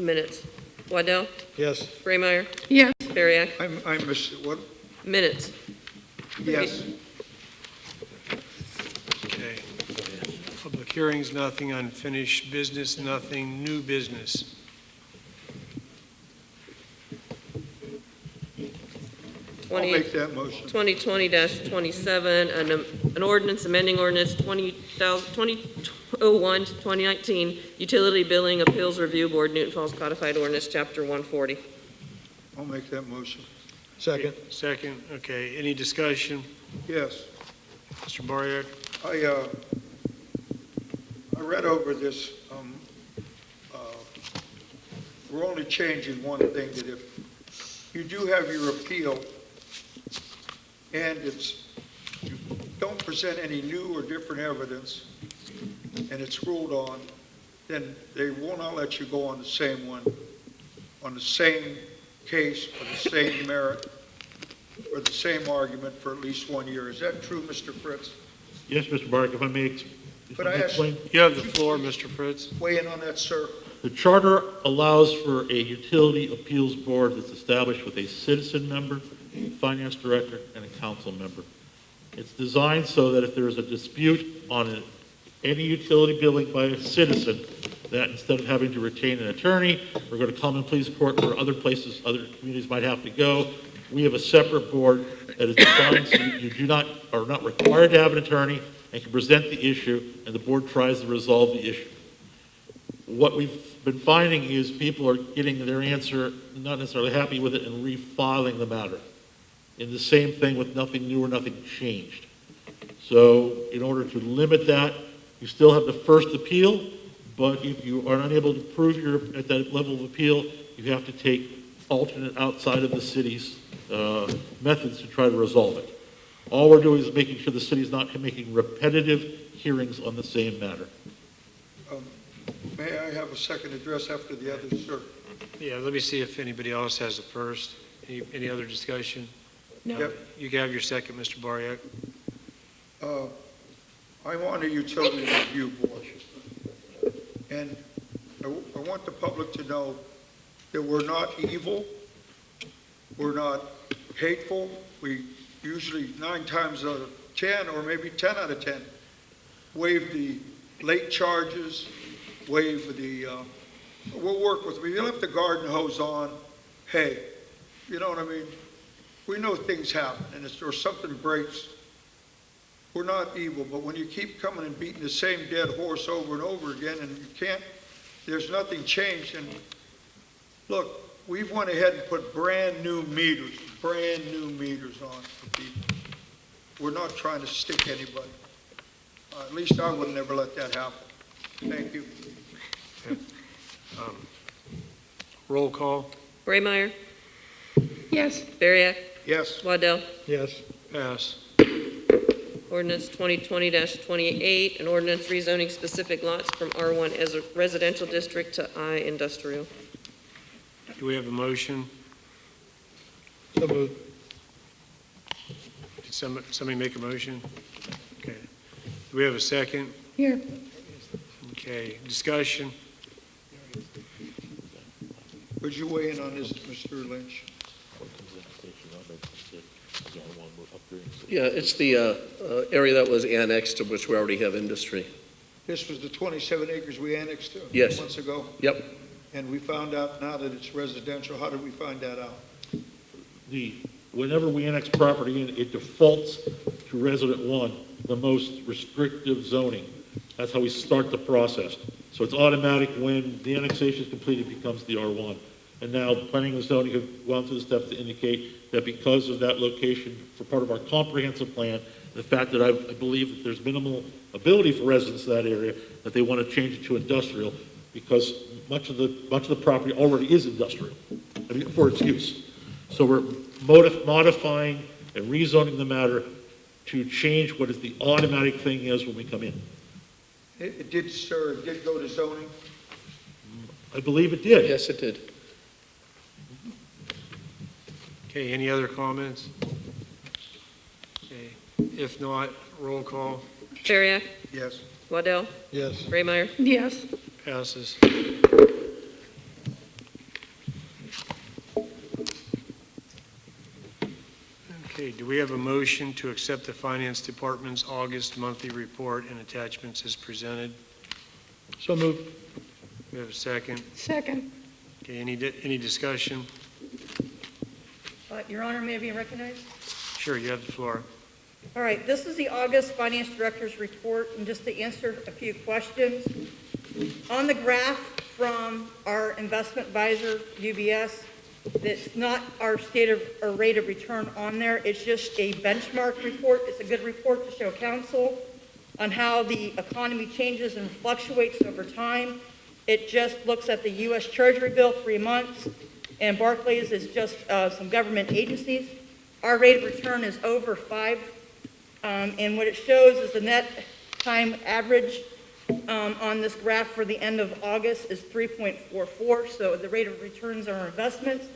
Minutes. Waddell? Yes. Braymeyer? Yes. Bariak? I missed it. What? Minutes. Yes. Okay. Public hearings, nothing. Unfinished business, nothing. New business. I'll make that motion. 2020-27, an ordinance amending ordinance 2001-2019, Utility Billing Appeals Review Board, Newton Falls Codified Ordinance, Chapter 140. I'll make that motion. Second. Second. Okay. Any discussion? Yes. Mr. Bariak? I read over this. We're only changing one thing, that if you do have your appeal and you don't present any new or different evidence and it's ruled on, then they will not let you go on the same one, on the same case or the same merit or the same argument for at least 1 year. Is that true, Mr. Fritz? yes, Mr. Bark, if I may But I asked, explain. You have the floor, Mr. Fritz. weigh in on that, sir. The charter allows for a utility appeals board that's established with a citizen member, a finance director, and a council member. It's designed so that if there is a dispute on any utility billing by a citizen, that instead of having to retain an attorney or go to common pleas court or other places, other communities might have to go, we have a separate board that is designed so you are not required to have an attorney and can present the issue, and the board tries to resolve the issue. What we've been finding is people are getting their answer, not necessarily happy with it, and refiling the matter. In the same thing with nothing new or nothing changed. So in order to limit that, you still have the first appeal, but if you are unable to prove you're at that level of appeal, you have to take alternate outside of the city's methods to try to resolve it. All we're doing is making sure the city is not making repetitive hearings on the same matter. May I have a second address after the others, sir? Yeah, let me see if anybody else has the first. Any other discussion? No. Yep. You can have your second, Mr. Bariak. I'm on a utility review board. And I want the public to know that we're not evil, we're not hateful. We usually 9 times out of 10, or maybe 10 out of 10, waive the late charges, waive the, we'll work with, we left the garden hose on, hey, you know what I mean? We know things happen, and or something breaks. We're not evil, but when you keep coming and beating the same dead horse over and over again, and you can't, there's nothing changed, and look, we've went ahead and put brand new meters on for people. We're not trying to stick anybody. At least I would never let that happen. Thank you. Roll call. Braymeyer? Yes. Bariak? Yes. Waddell? Yes. Pass. Ordinance 2020-28, an ordinance rezoning specific lots from R1 as a residential district to I industrial. Do we have a motion? So moved. Did somebody make a motion? Okay. Do we have a second? Here. Okay. Discussion? Would you weigh in on this, Mr. Lynch? Yeah, it's the area that was annexed to which we already have industry. This was the 27 acres we annexed to Yes. months ago? Yep. And we found out now that it's residential. How did we find that out? Whenever we annex property in, it defaults to resident 1, the most restrictive zoning. That's how we start the process. So it's automatic when the annexation is completed, it becomes the R1. And now planning and zoning have gone through the steps to indicate that because of that location for part of our comprehensive plan, the fact that I believe that there's minimal ability for residents in that area, that they want to change it to industrial because much of the property already is industrial, for its use. So we're modifying and rezoning the matter to change what is the automatic thing is when we come in. It did, sir, it did go to zoning? I believe it did. Yes, it did. Okay, any other comments? Okay, if not, roll call. Bariak? Yes. Waddell? Yes. Raymeyer? Yes. Passes. Okay, do we have a motion to accept the Finance Department's August monthly report and attachments as presented? So moved. We have a second. Second. Okay, any discussion? Your Honor, may I be recognized? Sure, you have the floor. All right, this is the August Finance Director's report, and just to answer a few questions. On the graph from our investment advisor, UBS, that's not our rate of return on there. It's just a benchmark report. It's a good report to show council on how the economy changes and fluctuates over time. It just looks at the U.S. Treasury bill 3 months, and Barclays is just some government agencies. Our rate of return is over 5, and what it shows is the net time average on this graph for the end of August is 3.44. So the rate of returns on our investments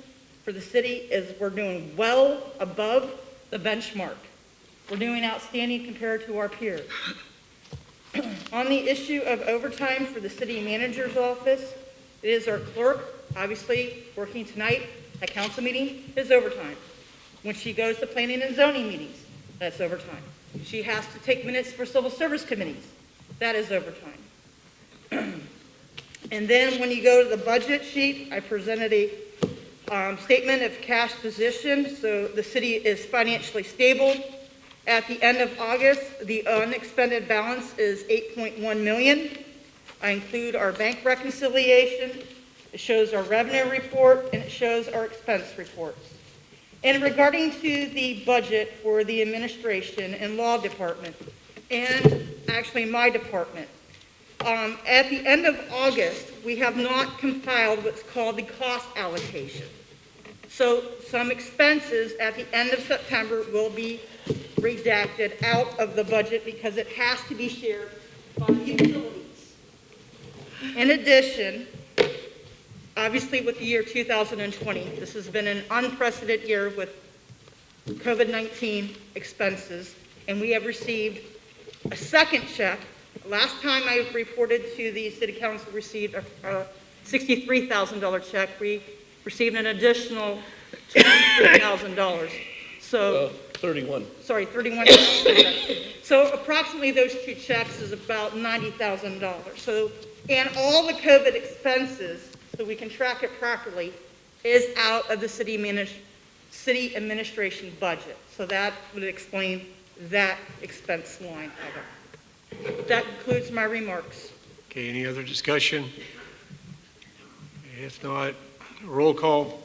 for the city is we're doing well above the benchmark. We're doing outstanding compared to our peers. On the issue of overtime for the city manager's office, it is our clerk, obviously working tonight at council meeting, is overtime. When she goes to planning and zoning meetings, that's overtime. She has to take minutes for civil service committees. That is overtime. And then when you go to the budget sheet, I presented a statement of cash position. So the city is financially stable. At the end of August, the unexpended balance is $8.1 million. I include our bank reconciliation. It shows our revenue report, and it shows our expense reports. And regarding to the budget for the administration and law department, and actually my department, at the end of August, we have not compiled what's called the cost allocation. So some expenses at the end of September will be redacted out of the budget because it has to be shared by the utilities. In addition, obviously with the year 2020, this has been an unprecedented year with COVID-19 expenses, and we have received a second check. Last time I reported to the city council received a $63,000 check. We received an additional $23,000. So 31. Sorry, $31,000. So approximately those two checks is about $90,000. So, and all the COVID expenses, so we can track it properly, is out of the city administration budget. So that would explain that expense line item. That concludes my remarks. Okay, any other discussion? If not, roll call.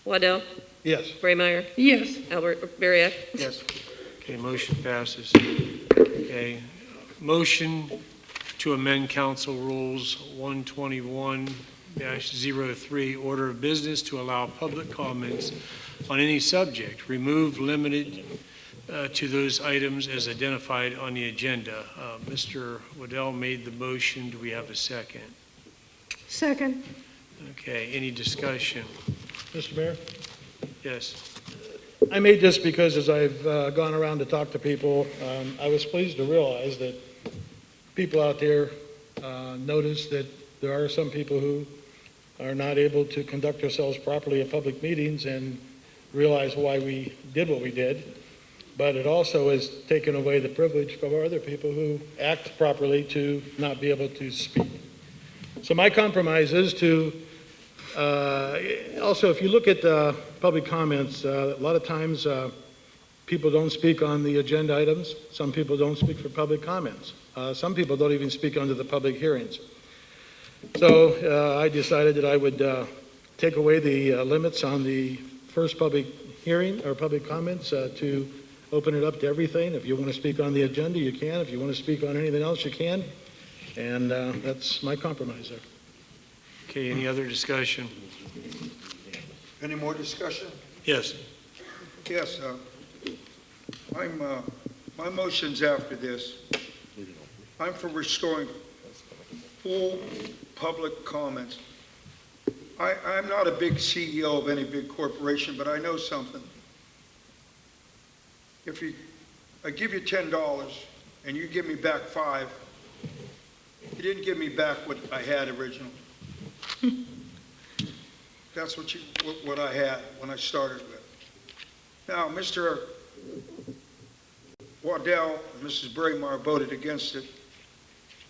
Waddell? Yes. Raymeyer? Yes. Albert Bariak? Yes. Okay, motion passes. Okay, motion to amend council rules 121-03, order of business to allow public comments on any subject, remove limited to those items as identified on the agenda. Mr. Waddell made the motion. Do we have a second? Second. Okay, any discussion? Mr. Mayor? Yes. I made this because as I've gone around to talk to people, I was pleased to realize that people out there notice that there are some people who are not able to conduct ourselves properly at public meetings and realize why we did what we did. But it also has taken away the privilege from other people who act properly to not be able to speak. So my compromise is to also, if you look at public comments, a lot of times people don't speak on the agenda items. Some people don't speak for public comments. Some people don't even speak under the public hearings. So I decided that I would take away the limits on the first public hearing or public comments to open it up to everything. If you want to speak on the agenda, you can. If you want to speak on anything else, you can. And that's my compromise there. Okay, any other discussion? Any more discussion? Yes. Yes, my motion's after this. I'm for restoring full public comments. I'm not a big CEO of any big corporation, but I know something. If I give you $10 and you give me back $5, you didn't give me back what I had originally. That's what I had when I started with. Now, Mr. Waddell and Mrs. Braemar voted against it,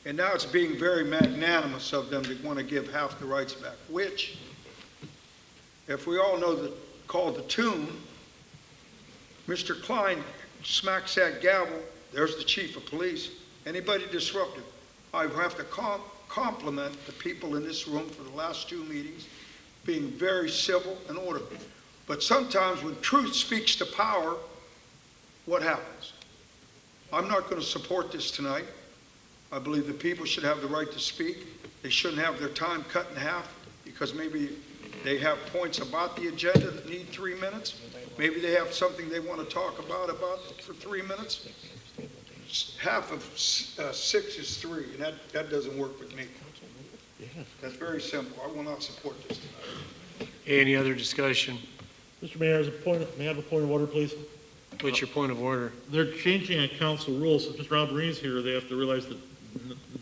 and now it's being very magnanimous of them to want to give half the rights back, which, if we all know called the tune, Mr. Klein smacks that gavel, there's the chief of police, anybody disruptive. I have to compliment the people in this room for the last 2 meetings, being very civil and orderly. But sometimes when truth speaks to power, what happens? I'm not going to support this tonight. I believe the people should have the right to speak. They shouldn't have their time cut in half because maybe they have points about the agenda that need 3 minutes. Maybe they have something they want to talk about for 3 minutes. Half of 6 is 3, and that doesn't work with me. That's very simple. I will not support this tonight. Any other discussion? Mr. Mayor, may I have a point of order, please? What's your point of order? They're changing a council rule. Since Mr. Alberini's here, they have to realize that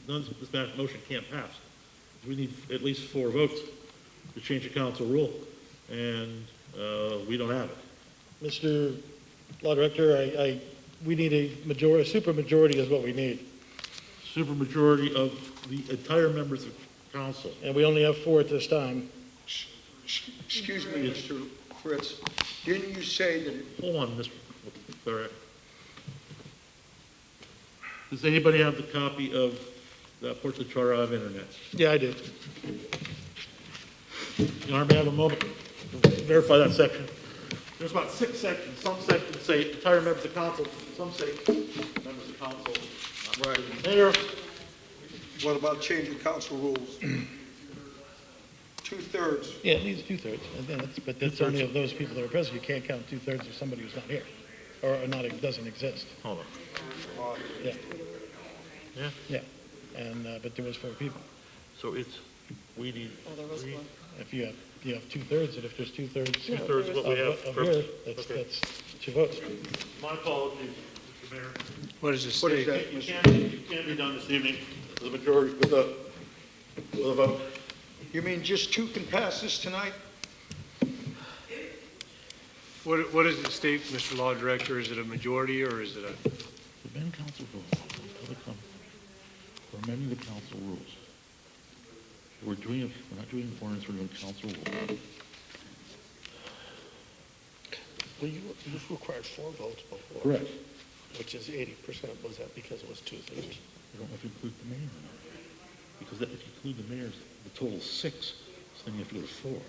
this motion can't pass. We need at least 4 votes to change a council rule, and we don't have it. Mr. Law Director, we need a supermajority is what we need. Supermajority of the entire members of council. And we only have 4 at this time. Excuse me, Mr. Fritz. Didn't you say that... Hold on, Mr. Barrett. Does anybody have the copy of the Portrait Charter of Internet? Yeah, I do. Your Honor, may I have a moment to verify that section? There's about 6 sections. Some sections say entire members of council. Some say members of council. Right. Mayor. What about changing council rules? 2/3. Yeah, it needs 2/3. But that's only of those people that are present. You can't count 2/3 of somebody who's not here or not doesn't exist. Hold on. Yeah. Yeah? Yeah. And but there was 4 people. So we need. Oh, there was 1. If you have 2/3, and if there's 2/3 2/3 what we have of here, that's 2 votes. My apologies, Mr. Mayor. What does it What is say? that, You Mr.? can't be done this evening with a majority, with a vote. You mean just 2 can pass this tonight? What does it state, Mr. Law Director? Is it a majority or is it a... Amend council rules. We're amending the council rules. We're not doing ordinance, we're doing council rules. Well, you required 4 votes before. Correct. Which is 80%. Was that because it was 2/3? You don't have to include the mayor or not. Because if you include the mayor's, the total is 6, so then you have to go to 4.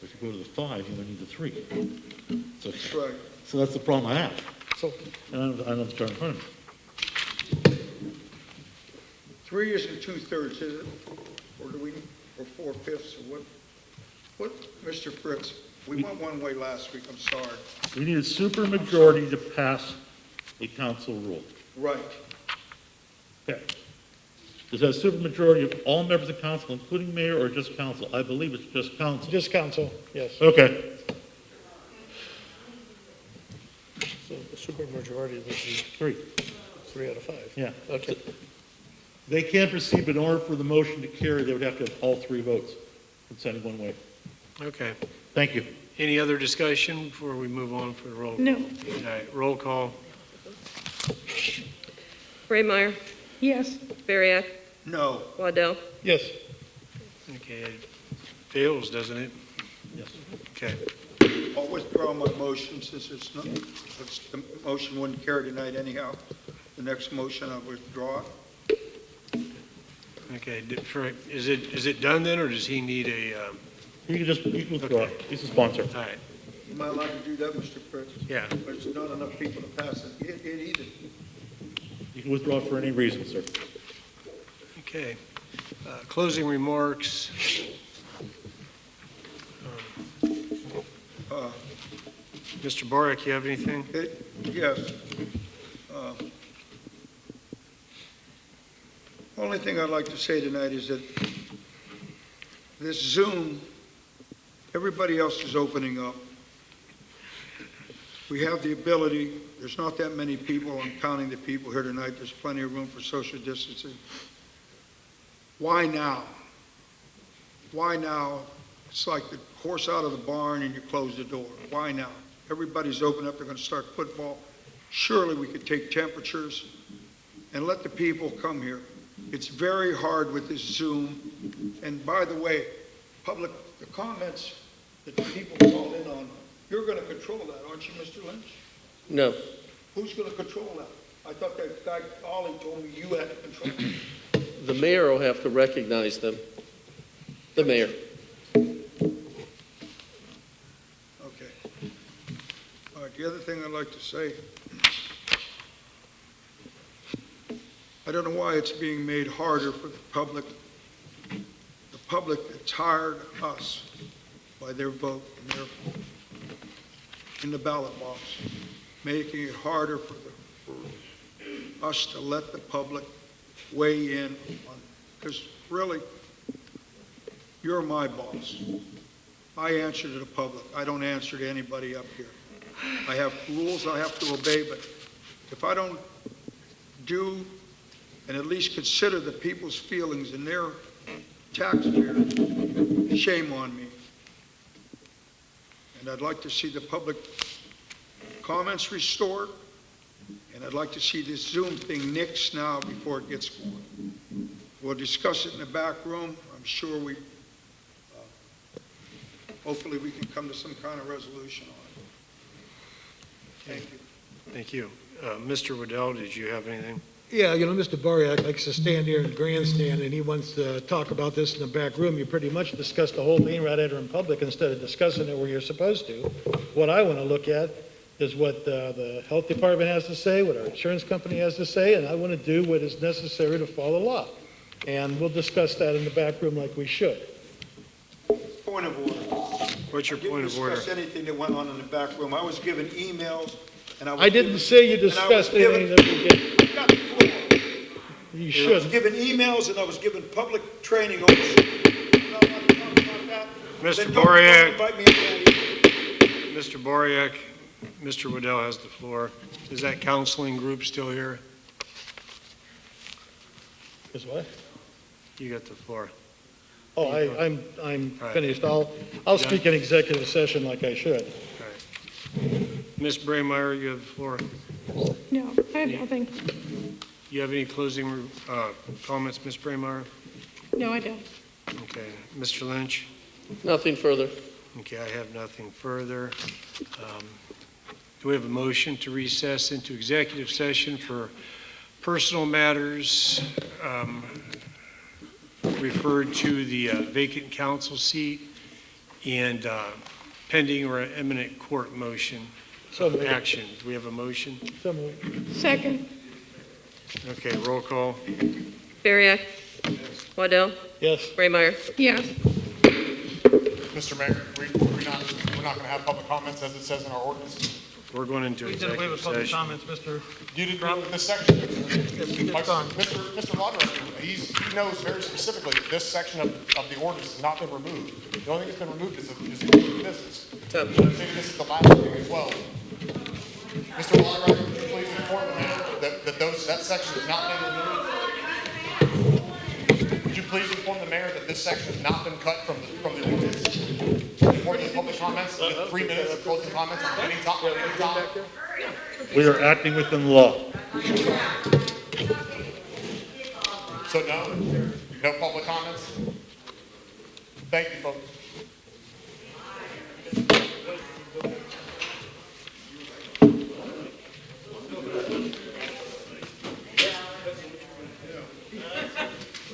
If you go to the 5, you only need the 3. So, That's right. so that's the problem I have. So, And I know the chart in front of me. 3 isn't 2/3, is it? Or do we, or 4/5, or what, Mr. Fritz? We went one way last week, I'm sorry. We need a supermajority to pass a council rule. Right. Okay. Is that a supermajority of all members of council, including mayor, or just council? I believe it's just council. Just council, yes. Okay. so the supermajority would be 3. 3 out of 5. Yeah. Okay. They can't proceed, but in order for the motion to carry, they would have to have all 3 votes consenting one way. Okay. Thank you. Any other discussion before we move on for the roll? No. All right, roll call. Braemar. Yes. Bariak. No. Waddell. Yes. Okay, it fails, doesn't it? Yes. Okay. I'll withdraw my motion since the motion wouldn't carry tonight anyhow. The next motion, I'll withdraw it. Okay, is it done then, or does he need a, You can withdraw. He's a sponsor. all right, Am I allowed to do that, Mr. Prince? yeah. There's not enough people to pass it either. You can withdraw for any reason, sir. Okay. Closing remarks. Mr. Boric, you have anything? Yes. Only thing I'd like to say tonight is that this Zoom, everybody else is opening up. We have the ability, there's not that many people, I'm counting the people here tonight, there's plenty of room for social distancing. Why now? Why now? It's like the horse out of the barn and you close the door. Why now? Everybody's open up, they're going to start football. Surely we could take temperatures and let the people come here. It's very hard with this Zoom. And by the way, the comments that the people call in on, you're going to control that, aren't you, Mr. Lynch? No. Who's going to control that? I thought that guy Ollie told me you had to control it. The mayor will have to recognize them. The mayor. Okay. All right, the other thing I'd like to say, I don't know why it's being made harder for the public. The public that tired us by their vote in the ballot box, making it harder for us to let the public weigh in on, because really, you're my boss. I answer to the public. I don't answer to anybody up here. I have rules I have to obey, but if I don't do and at least consider the people's feelings and their taxpayers, shame on me. And I'd like to see the public comments restored, and I'd like to see this Zoom thing nixed now before it gets going. We'll discuss it in the back room. I'm sure hopefully we can come to some kind of resolution on it. Thank you. Thank you. Mr. Waddell, did you have anything? Yeah, Mr. Boriak likes to stand here in the grandstand and he wants to talk about this in the back room. You pretty much discuss the whole thing right out in public instead of discussing it where you're supposed to. What I want to look at is what the health department has to say, what our insurance company has to say, and I want to do what is necessary to follow the law. And we'll discuss that in the back room like we should. Point of order. What's your point of order? I didn't discuss anything that went on in the back room. I was given emails, and I didn't say you discussed anything that we did. I got the floor. You I was should. given emails, and I was given public training on this. Mr. Boriak, Mr. Boriak, Mr. Waddell has the floor. Is that counseling group still here? Is what? You got the floor. Oh, I'm right. finished. I'll speak in executive session like I should. Ms. Braymeyer, you have the floor. No, I have nothing. You have any closing comments, Ms. Braymeyer? No, I don't. Okay. Mr. Lynch? Nothing further. Okay, I have nothing further. Do we have a motion to recess into executive session for personal matters referred to the vacant council seat and pending or imminent court motion action? Do we have a motion? So moved. Second. Okay, roll call. Bariak? Waddell? Yes. Braymeyer? Yes. Mr. Mayor, we're not going to have public comments as it says in our ordinance. We're going into We did away executive with public session. comments, Mr. You did this section. It's gone. Mr. Lodder, he knows very specifically that this section of the ordinance has not been removed. The only thing that's been removed is the business. I'm saying this is the last thing as well. Mr. Lodder, would you please inform the mayor that section has not been removed? Would you please inform the mayor that this section has not been cut from the ordinance? Before the public comments, 3 minutes of closing comments on any topic. We are acting within the law. So no public comments? Thank you, folks.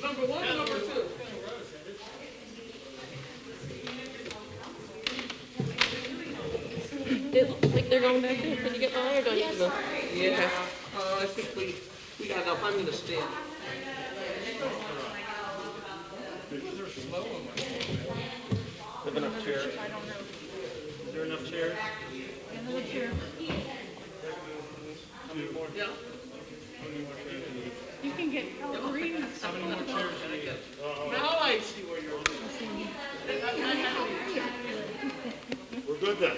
Number one. stand back there? Can you get by or do I need to go? Yeah, I think we got enough. I'm going to stand. Have enough chairs? Is there enough chairs? Another chair. How many more? Yeah. How many more chairs do you need? You can get Calvary. How many more chairs do you need? Now I see where you're. We're good then.